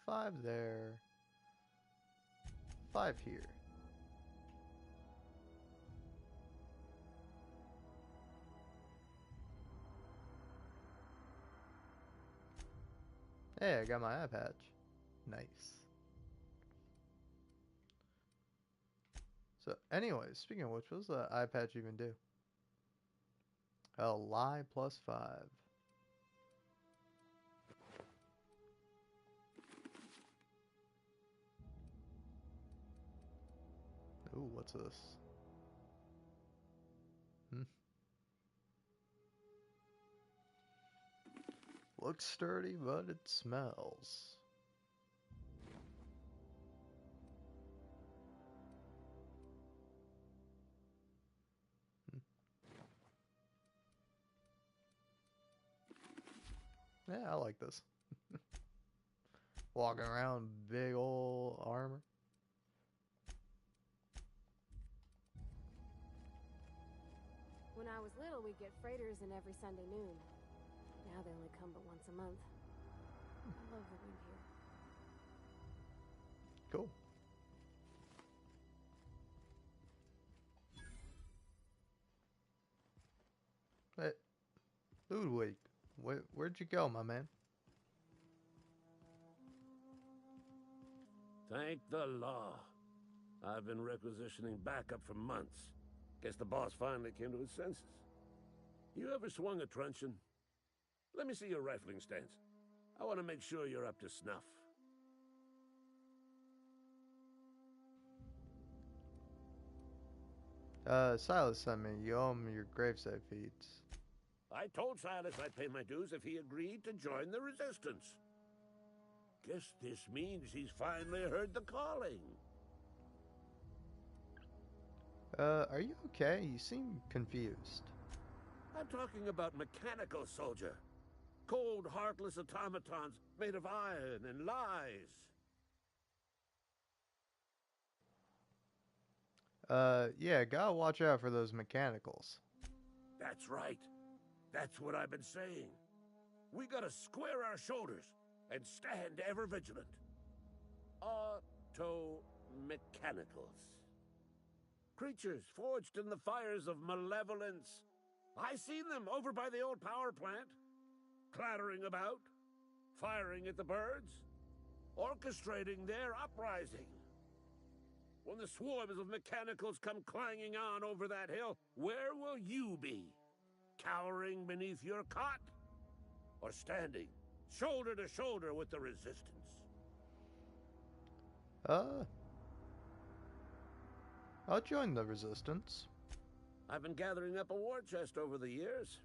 Five there. 5 here. Hey, I got my eye patch. Nice. So, anyways, speaking of which, what does the eye patch even do? Oh, lie +5. Ooh, what's this? Looks sturdy, but it smells. Yeah, I like this. Walking around big old armor. When I was little, we'd get freighters in every Sunday noon. Now they only come but once a month. I love the wind here. Cool. Hey, Ludwig, where'd you go, my man? Thank the law. I've been requisitioning backup for months. Guess the boss finally came to his senses. You ever swung a truncheon? Let me see your rifling stance. I want to make sure you're up to snuff. Silas sent me. You owe him your gravesite feeds. I told Silas I'd pay my dues if he agreed to join the resistance. Guess this means he's finally heard the calling. Are you okay? You seem confused. I'm talking about mechanical soldier. Cold, heartless automatons made of iron and lies. Yeah, gotta watch out for those mechanicals. That's right. That's what I've been saying. We gotta square our shoulders and stand ever vigilant. Auto-mechanicals. Creatures forged in the fires of malevolence. I seen them over by the old power plant. Clattering about, firing at the birds. orchestrating their uprising. When the swarms of mechanicals come clanging on over that hill, where will you be? Cowering beneath your cot? Or standing, shoulder to shoulder with the Resistance? I'll join the Resistance. I've been gathering up a war chest over the years.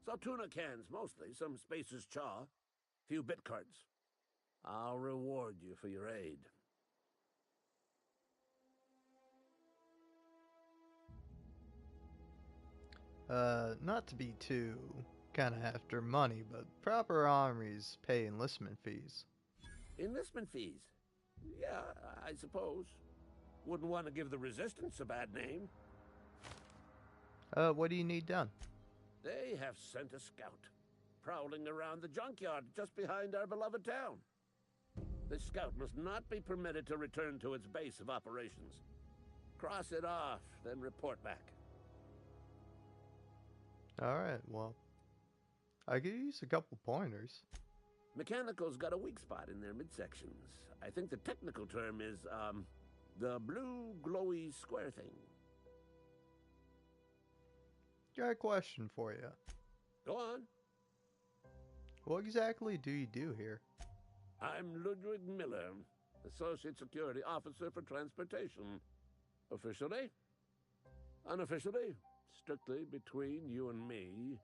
Saltuna cans, mostly. Some Spacer's Chaw. Few bit cards. I'll reward you for your aid. Not to be too kind of after money, but proper armories pay enlistment fees. Enlistment fees? Yeah, I suppose. Wouldn't want to give the Resistance a bad name. What do you need done? They have sent a scout, prowling around the junkyard just behind our beloved town. This scout must not be permitted to return to its base of operations. Cross it off, then report back. Alright, well, I could use a couple pointers. Mechanical's got a weak spot in their midsections. I think the technical term is, the blue glowy square thing. Got a question for you. Go on. What exactly do you do here? I'm Ludwig Miller, Associate Security Officer for Transportation. Officially? Unofficially? Strictly between you and me.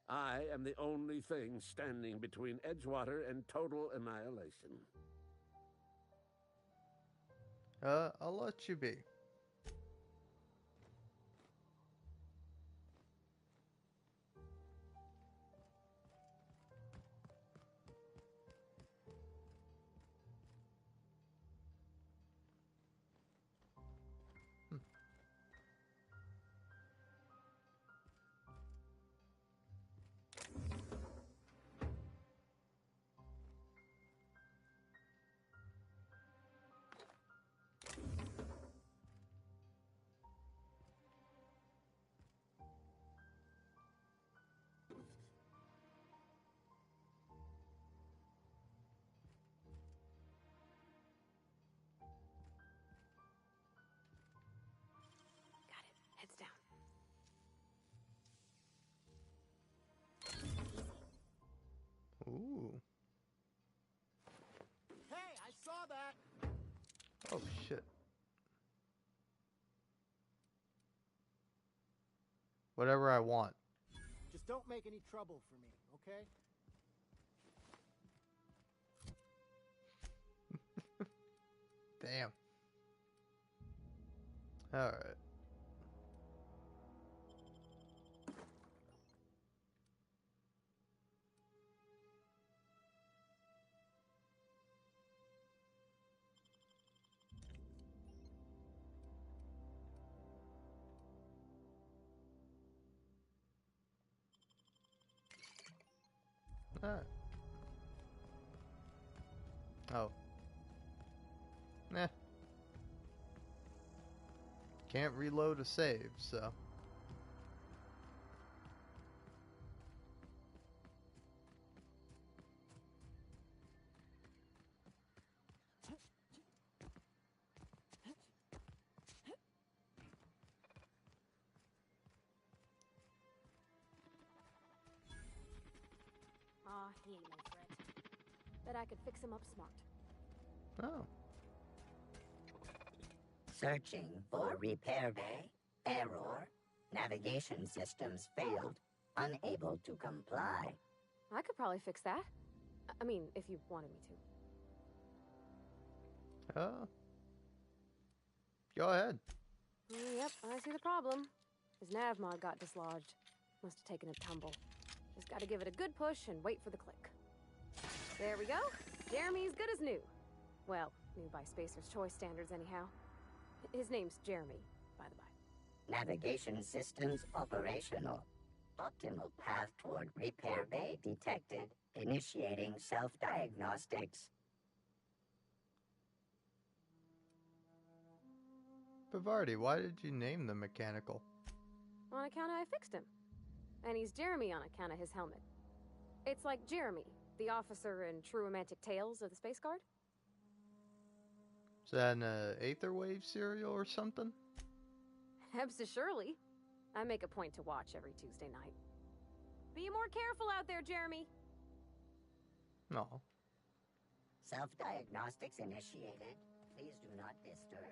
I am the only thing standing between Edgewater and total annihilation. I'll let you be. Heads down. Ooh. Hey, I saw that! Oh, shit. Whatever I want. Just don't make any trouble for me, okay? Damn. Alright. Alright. Oh. Nah. Can't reload a save, so. Aw, he ain't no threat. Bet I could fix him up smart. Oh. Searching for repair bay. Error. Navigation systems failed. Unable to comply. I could probably fix that. I mean, if you wanted me to. Go ahead. Yep, I see the problem. His nav mod got dislodged. Must have taken a tumble. Just gotta give it a good push and wait for the click. There we go. Jeremy's good as new. Well, new by Spacer's Choice standards anyhow. His name's Jeremy, by the by. Navigation systems operational. Optimal path toward repair bay detected. Initiating self-diagnostics. Bavardi, why did you name the mechanical? On account of I fixed him. And he's Jeremy on account of his helmet. It's like Jeremy, The officer in True Romantic Tales of the Space Guard? Is that an Aetherwave serial or something? Hebs surely. I make a point to watch every Tuesday night. Be more careful out there, Jeremy. No. Self-diagnostics initiated. Please do not disturb.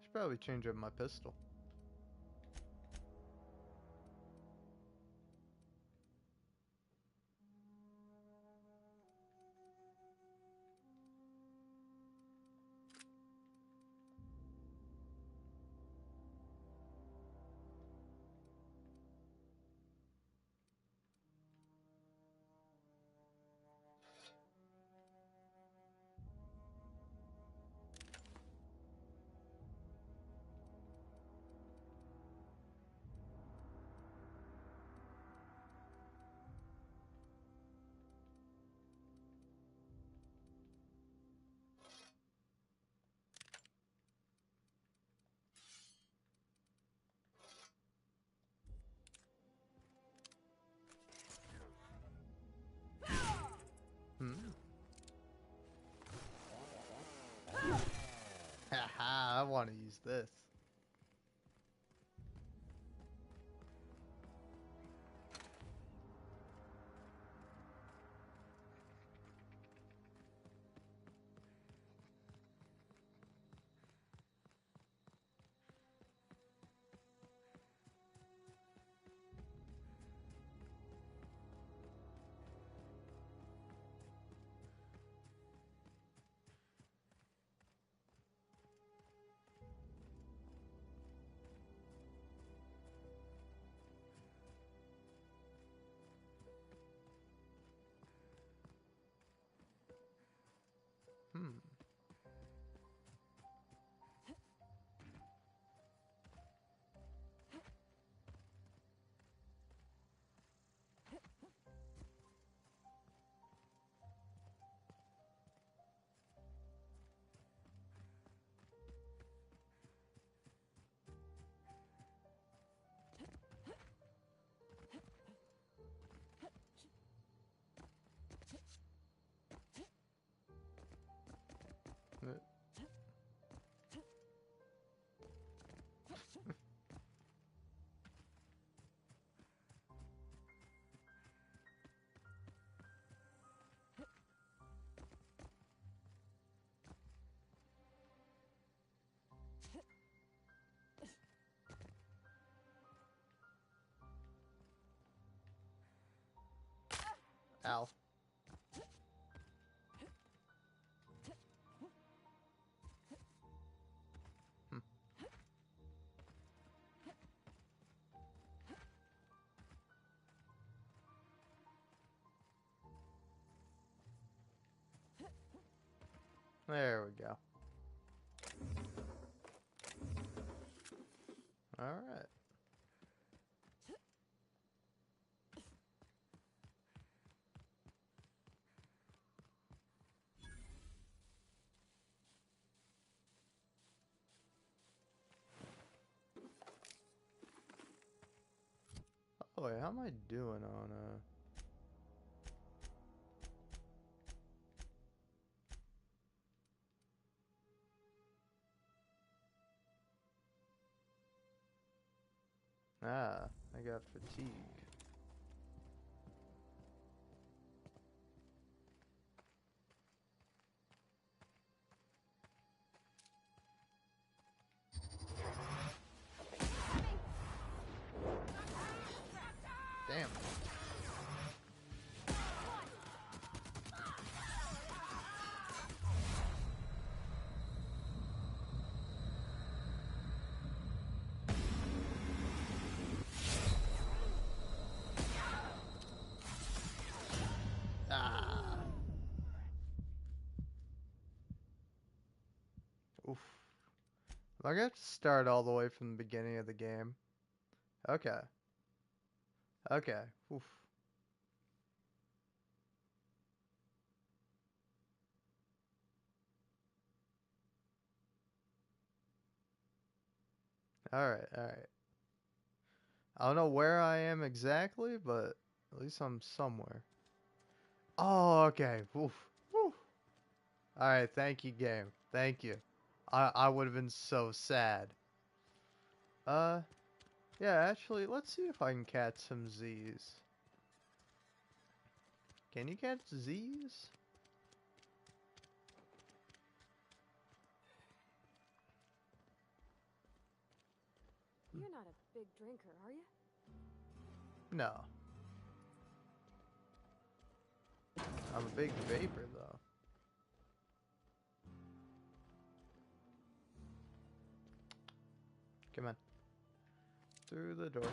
Should probably change up my pistol. Haha, I want to use this. Ow. There we go. All right. Oh wait, how am I doing on I got fatigue. Damn. I got to start all the way from the beginning of the game. Okay. Okay. Oof. Alright, alright. I don't know where I am exactly, but at least I'm somewhere. Oh, okay. Oof. Woof. Alright, thank you, game. Thank you. I would have been so sad. Yeah, actually, let's see if I can catch some Z's. Can you catch Z's? You're not a big drinker, are you? No. I'm a big vapor, though. Come on. Through the door.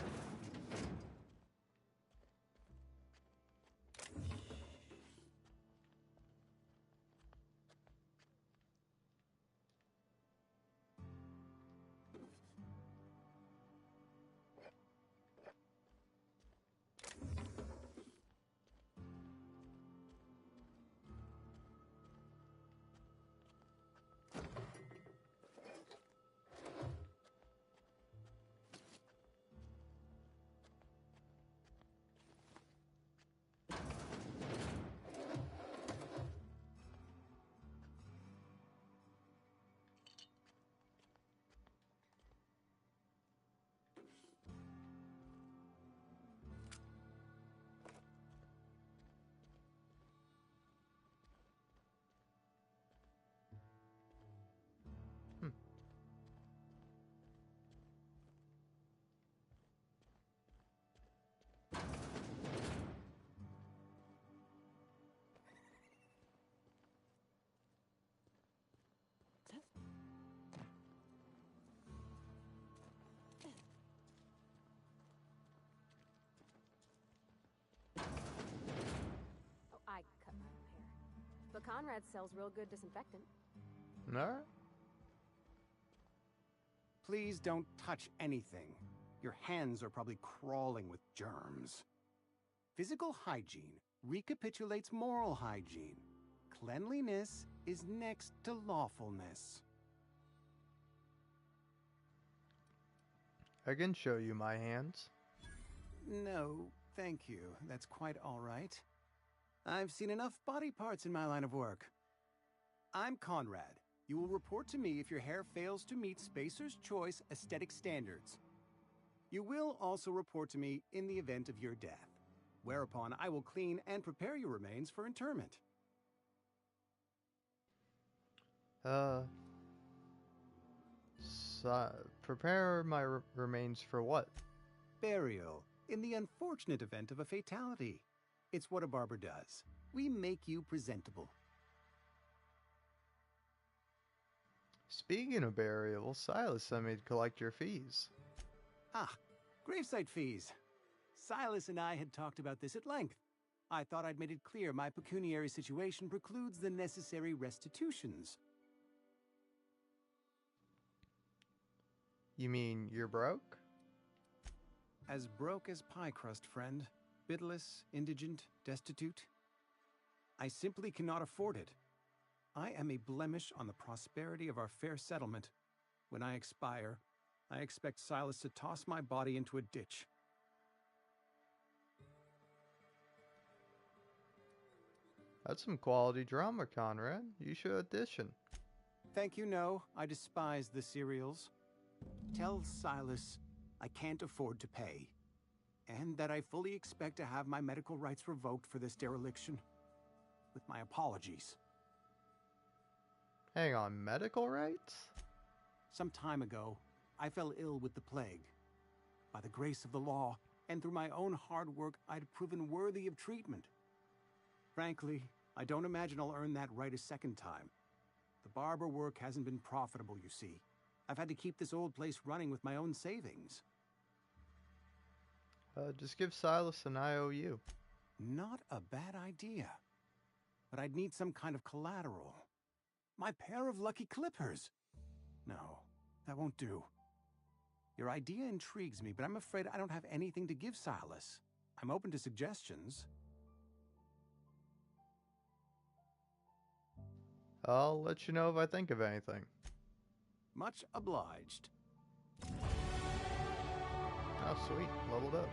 Oh, I cut my own hair. But Conrad sells real good disinfectant. Alright. Please don't touch anything. Your hands are probably crawling with germs. Physical hygiene recapitulates moral hygiene. Cleanliness is next to lawfulness. I can show you my hands. No, thank you. That's quite all right. I've seen enough body parts in my line of work. I'm Conrad. You will report to me if your hair fails to meet Spacer's Choice aesthetic standards. You will also report to me in the event of your death, whereupon I will clean and prepare your remains for interment. Prepare my remains for what? Burial, in the unfortunate event of a fatality. It's what a barber does. We make you presentable. Speaking of burial, Silas sent me to collect your fees. Ah, gravesite fees. Silas and I had talked about this at length. I thought I'd made it clear my pecuniary situation precludes the necessary restitutions. You mean you're broke? As broke as pie crust, friend. Bidless, indigent, destitute. I simply cannot afford it. I am a blemish on the prosperity of our fair settlement. When I expire, I expect Silas to toss my body into a ditch. That's some quality drama, Conrad. You should audition. Thank you, no. I despise the serials. Tell Silas I can't afford to pay, and that I fully expect to have my medical rights revoked for this dereliction. With my apologies. Hang on, medical rights? Some time ago, I fell ill with the plague. By the grace of the law, and through my own hard work, I'd proven worthy of treatment. Frankly, I don't imagine I'll earn that right a second time. The barber work hasn't been profitable, you see. I've had to keep this old place running with my own savings. Just give Silas an IOU. Not a bad idea. But I'd need some kind of collateral. My pair of lucky clippers. No, that won't do. Your idea intrigues me, but I'm afraid I don't have anything to give Silas. I'm open to suggestions. I'll let you know if I think of anything. Much obliged. Oh, sweet. Leveled up.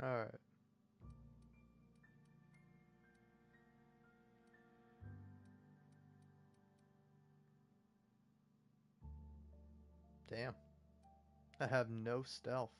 All right. Damn. I have no stealth.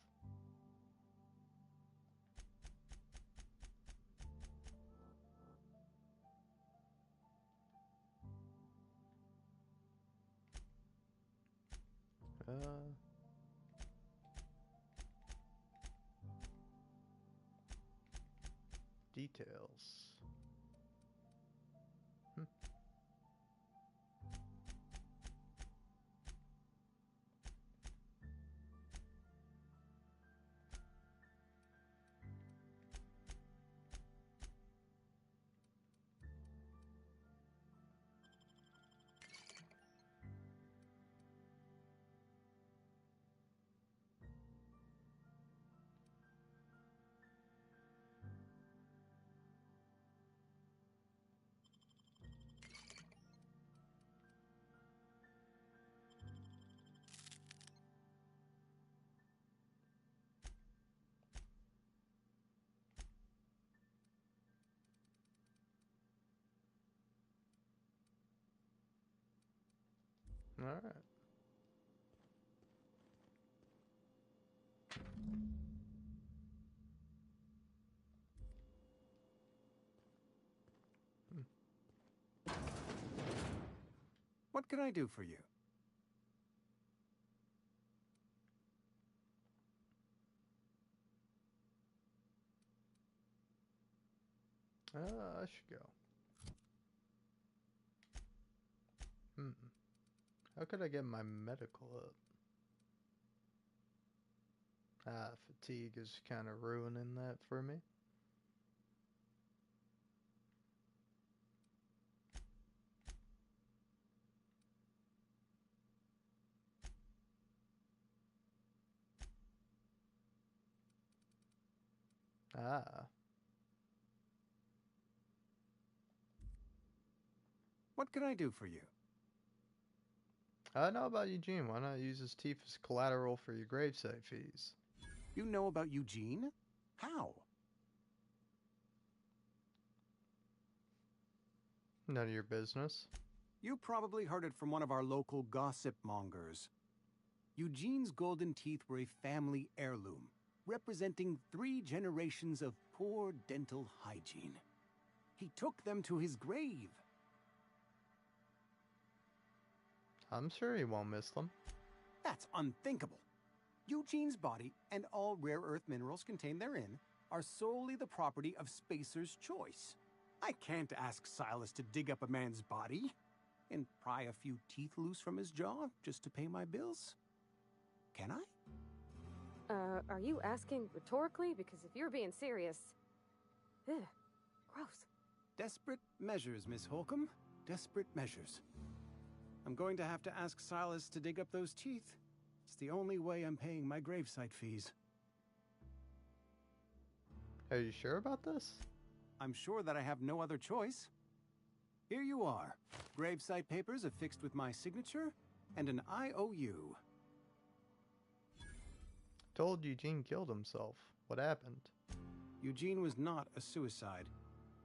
Details. All right. What can I do for you? I should go. How could I get my medical up? Fatigue is kind of ruining that for me. What can I do for you? I know about Eugene. Why not use his teeth as collateral for your gravesite fees? You know about Eugene? How? None of your business. You probably heard it from one of our local gossip mongers. Eugene's golden teeth were a family heirloom, representing 3 generations of poor dental hygiene. He took them to his grave. I'm sure he won't miss them. That's unthinkable. Eugene's body and all rare earth minerals contained therein are solely the property of Spacer's Choice. I can't ask Silas to dig up a man's body and pry a few teeth loose from his jaw just to pay my bills. Can I? Are you asking rhetorically? Because if you're being serious... Ugh, gross. Desperate measures, Miss Holcomb. Desperate measures. I'm going to have to ask Silas to dig up those teeth. It's the only way I'm paying my gravesite fees. Are you sure about this? I'm sure that I have no other choice. Here you are. Gravesite papers affixed with my signature and an IOU. Told Eugene killed himself. What happened? Eugene was not a suicide.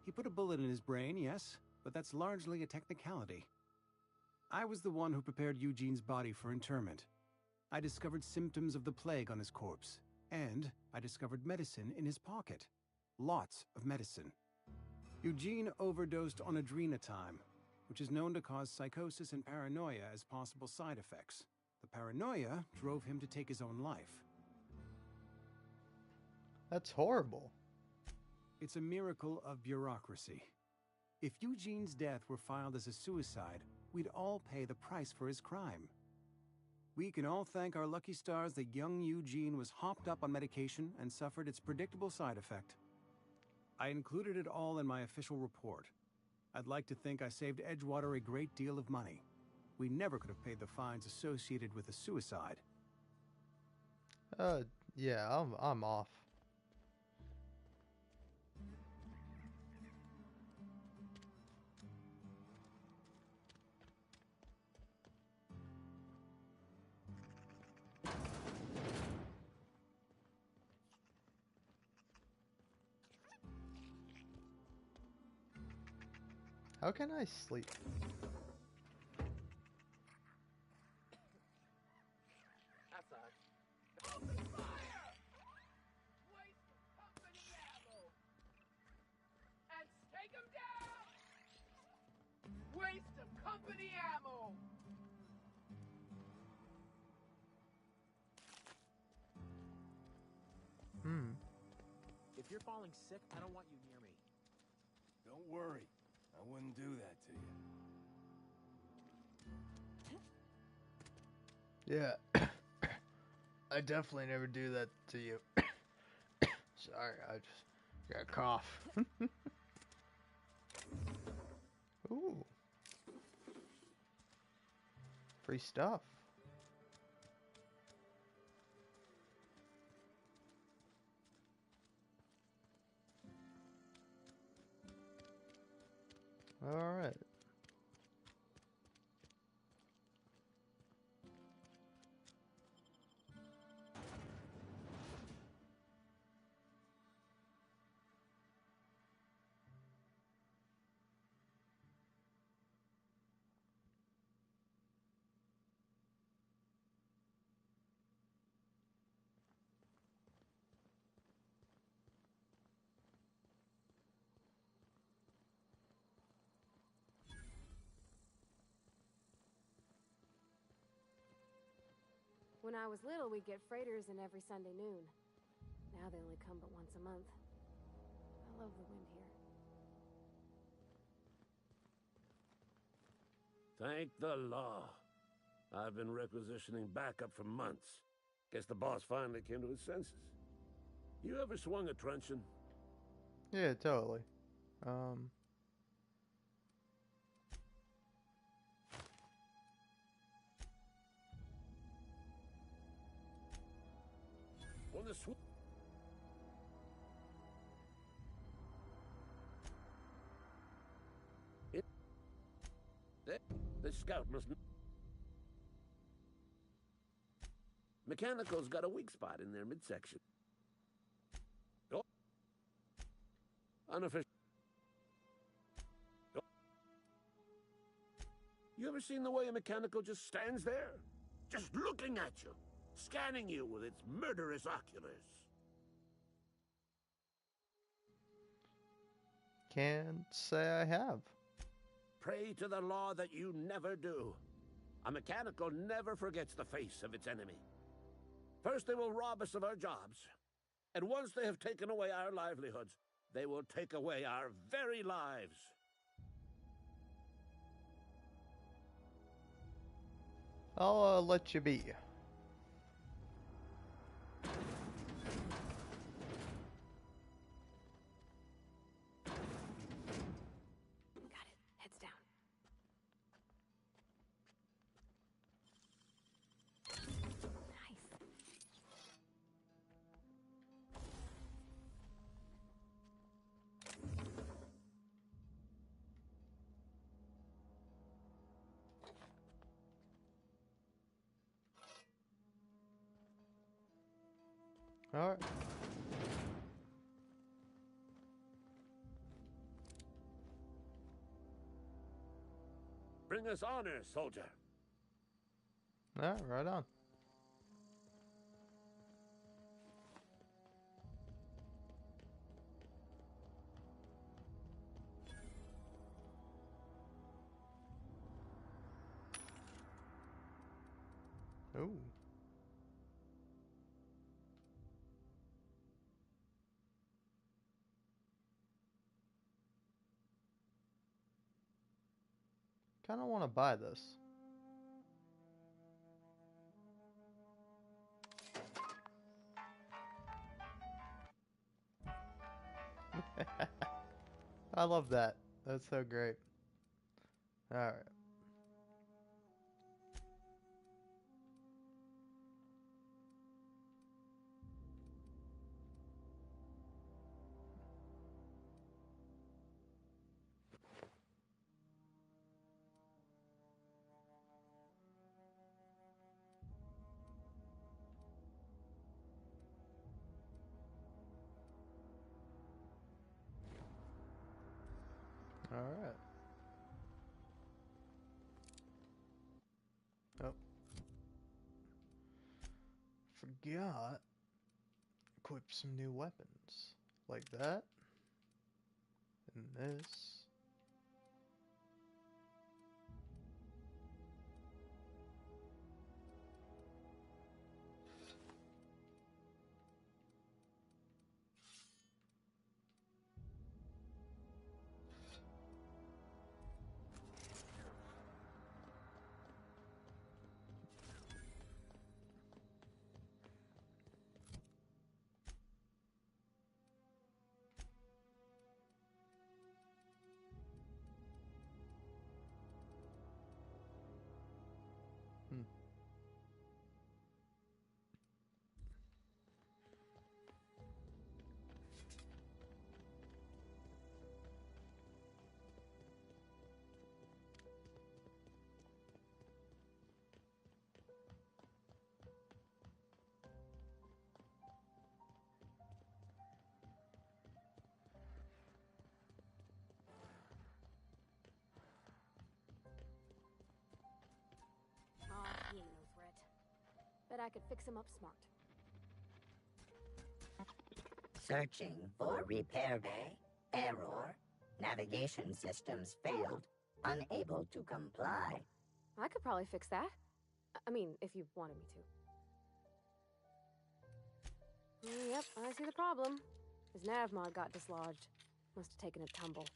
He put a bullet in his brain, yes, but that's largely a technicality. I was the one who prepared Eugene's body for interment. I discovered symptoms of the plague on his corpse, and I discovered medicine in his pocket. Lots of medicine. Eugene overdosed on adrenatime. which is known to cause psychosis and paranoia as possible side effects. The paranoia drove him to take his own life. That's horrible. It's a miracle of bureaucracy. If Eugene's death were filed as a suicide, we'd all pay the price for his crime. We can all thank our lucky stars that young Eugene was hopped up on medication and suffered its predictable side effect. I included it all in my official report. I'd like to think I saved Edgewater a great deal of money. We never could have paid the fines associated with a suicide. Yeah, I'm off. How can I sleep? That sucks. Open fire! Waste of company ammo! And take him down! Waste of company ammo! If you're falling sick, I don't want you near me. Don't worry. I wouldn't do that to you. Yeah. I definitely never do that to you. Sorry, I just got a cough. Ooh. Free stuff. All right. When I was little, we'd get freighters in every Sunday noon. Now they only come but once a month. I love the wind here. Thank the law. I've been requisitioning backup for months. Guess the boss finally came to his senses. You ever swung a truncheon? Yeah, totally. On the the scout must... Mechanical's got a weak spot in their midsection. Oh. Unofficial. Oh. You ever seen the way a mechanical just stands there? Just looking at you, scanning you with its murderous oculars. Can't say I have. Pray to the law that you never do. A mechanical never forgets the face of its enemy. First they will rob us of our jobs, and once they have taken away our livelihoods, they will take away our very lives. I'll let you be. All right. Bring us honor, soldier. Yeah, right on. Ooh. Kind of want to buy this. I love that. That's so great. All right. All right. Oh. Forgot. Equip some new weapons. Like that. And this. Oh, he ain't no threat. Bet I could fix him up smart. Searching for repair bay. Error. Navigation systems failed. Unable to comply. I could probably fix that. I mean, if you wanted me to. Yep, I see the problem. His nav mod got dislodged. Must have taken a tumble.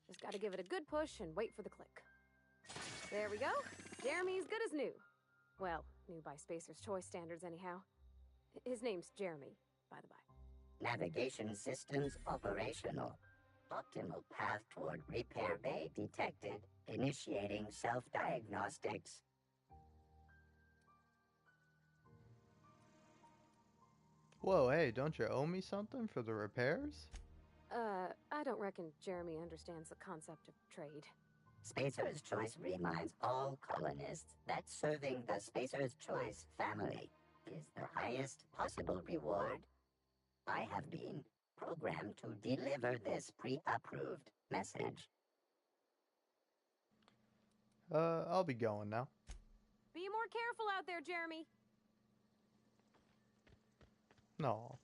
Just gotta give it a good push and wait for the click. There we go. Jeremy's good as new. Well, new by Spacer's Choice standards anyhow. His name's Jeremy, by the by. Navigation systems operational. Optimal path toward repair bay detected. Initiating self-diagnostics. Whoa, hey, don't you owe me something for the repairs? I don't reckon Jeremy understands the concept of trade. Spacer's Choice reminds all colonists that serving the Spacer's Choice family is the highest possible reward. I have been programmed to deliver this pre-approved message. I'll be going now. Be more careful out there, Jeremy. No.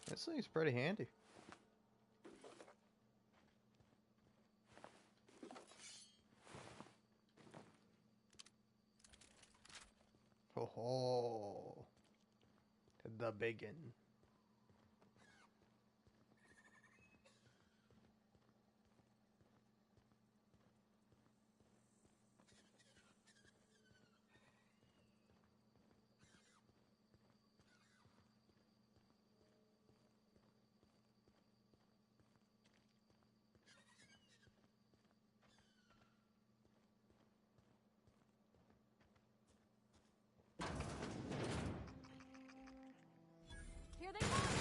This thing's pretty handy. Oh, the biggin. Here they come!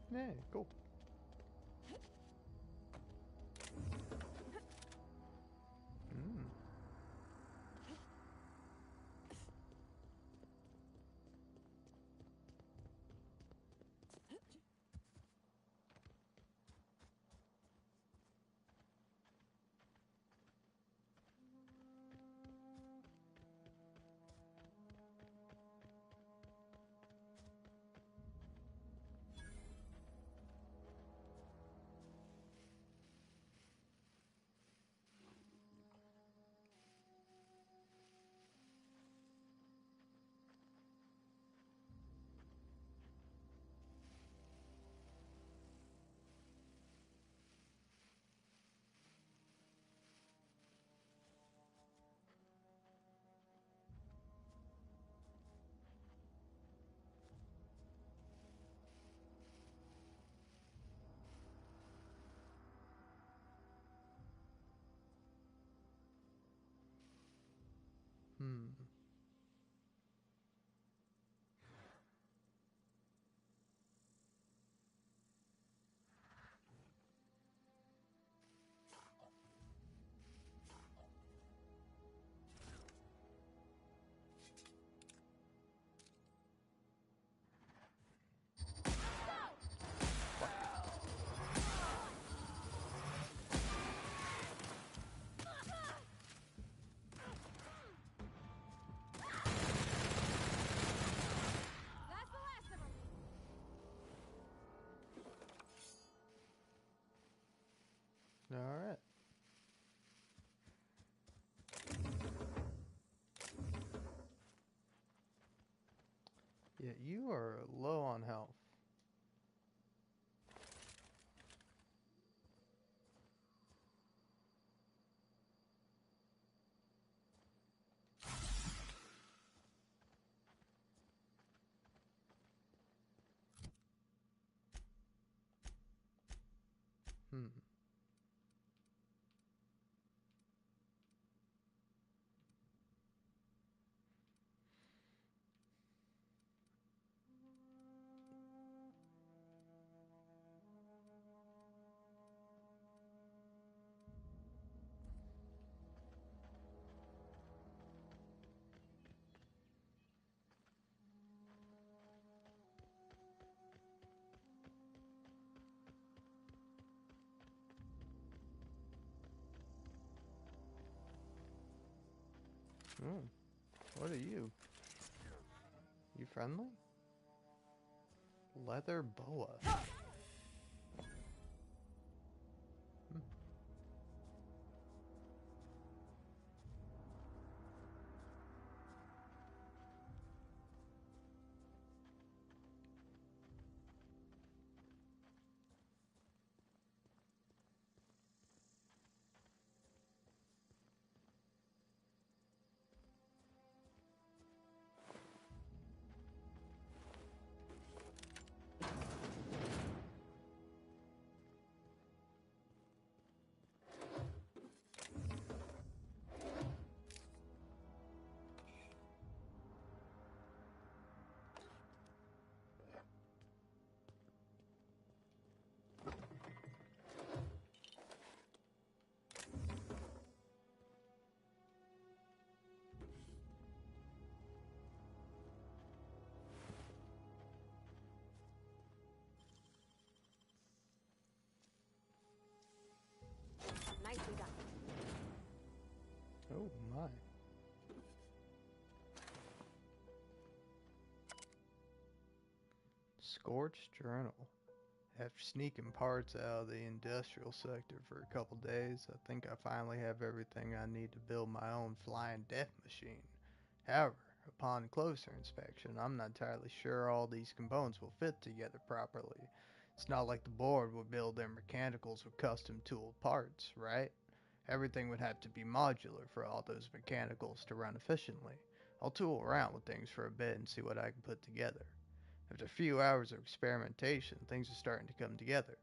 Yeah, cool. All right. Yeah, you are low on health. What are you? You friendly? Leather boa. Oh my. Scorched Journal. After sneaking parts out of the industrial sector for a couple days, I think I finally have everything I need to build my own flying death machine. However, upon closer inspection, I'm not entirely sure all these components will fit together properly. It's not like the board would build their mechanicals with custom tooled parts, right? Everything would have to be modular for all those mechanicals to run efficiently. I'll tool around with things for a bit and see what I can put together. After a few hours of experimentation, things are starting to come together,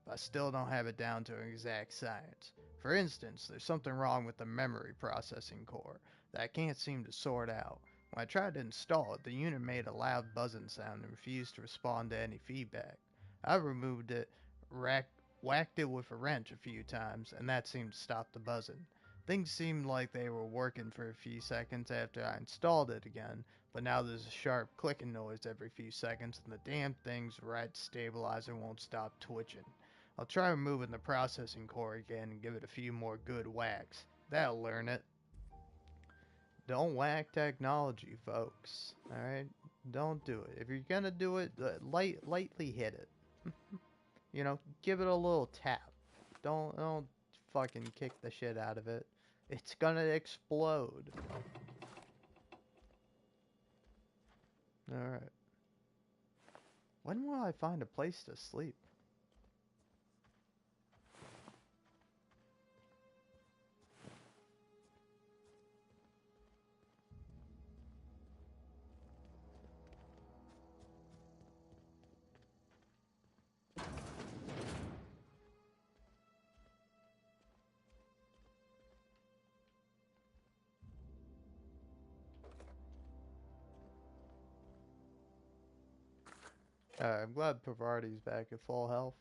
but I still don't have it down to an exact science. For instance, there's something wrong with the memory processing core that I can't seem to sort out. When I tried to install it, the unit made a loud buzzing sound and refused to respond to any feedback. I removed it, whacked it with a wrench a few times, and that seemed to stop the buzzing. Things seemed like they were working for a few seconds after I installed it again, but now there's a sharp clicking noise every few seconds, and the damn thing's rat stabilizer won't stop twitching. I'll try removing the processing core again and give it a few more good whacks. That'll learn it. Don't whack technology, folks. Alright? Don't do it. If you're gonna do it, lightly hit it. You know, give it a little tap. Don't fucking kick the shit out of it. It's gonna explode. Alright. When will I find a place to sleep? I'm glad Pavarti's back at full health.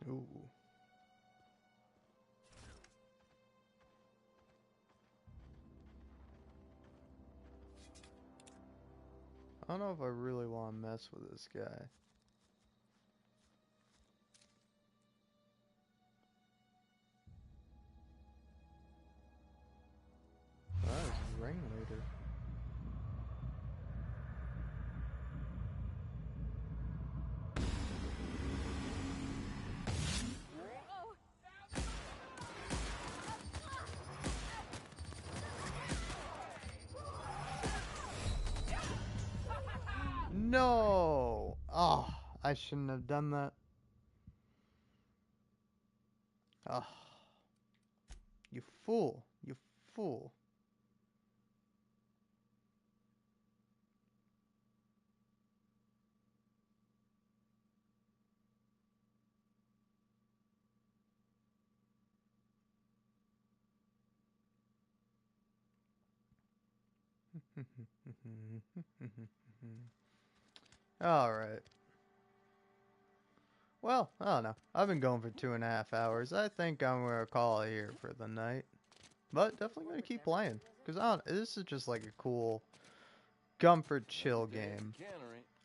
Ooh. I don't know if I really want to mess with this guy. That is a ringleader. No! Oh, I shouldn't have done that. Oh. You fool. You fool. Alright. Well, I don't know. I've been going for 2.5 hours. I think I'm going to call it here for the night. But definitely going to keep playing. Because this is just like a cool comfort chill game.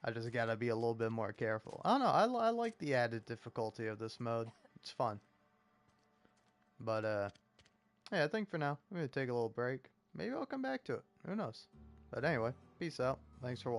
I just got to be a little bit more careful. I don't know. I like the added difficulty of this mode. It's fun. But, yeah, I think for now, I'm going to take a little break. Maybe I'll come back to it. Who knows? But anyway, peace out. Thanks for watching.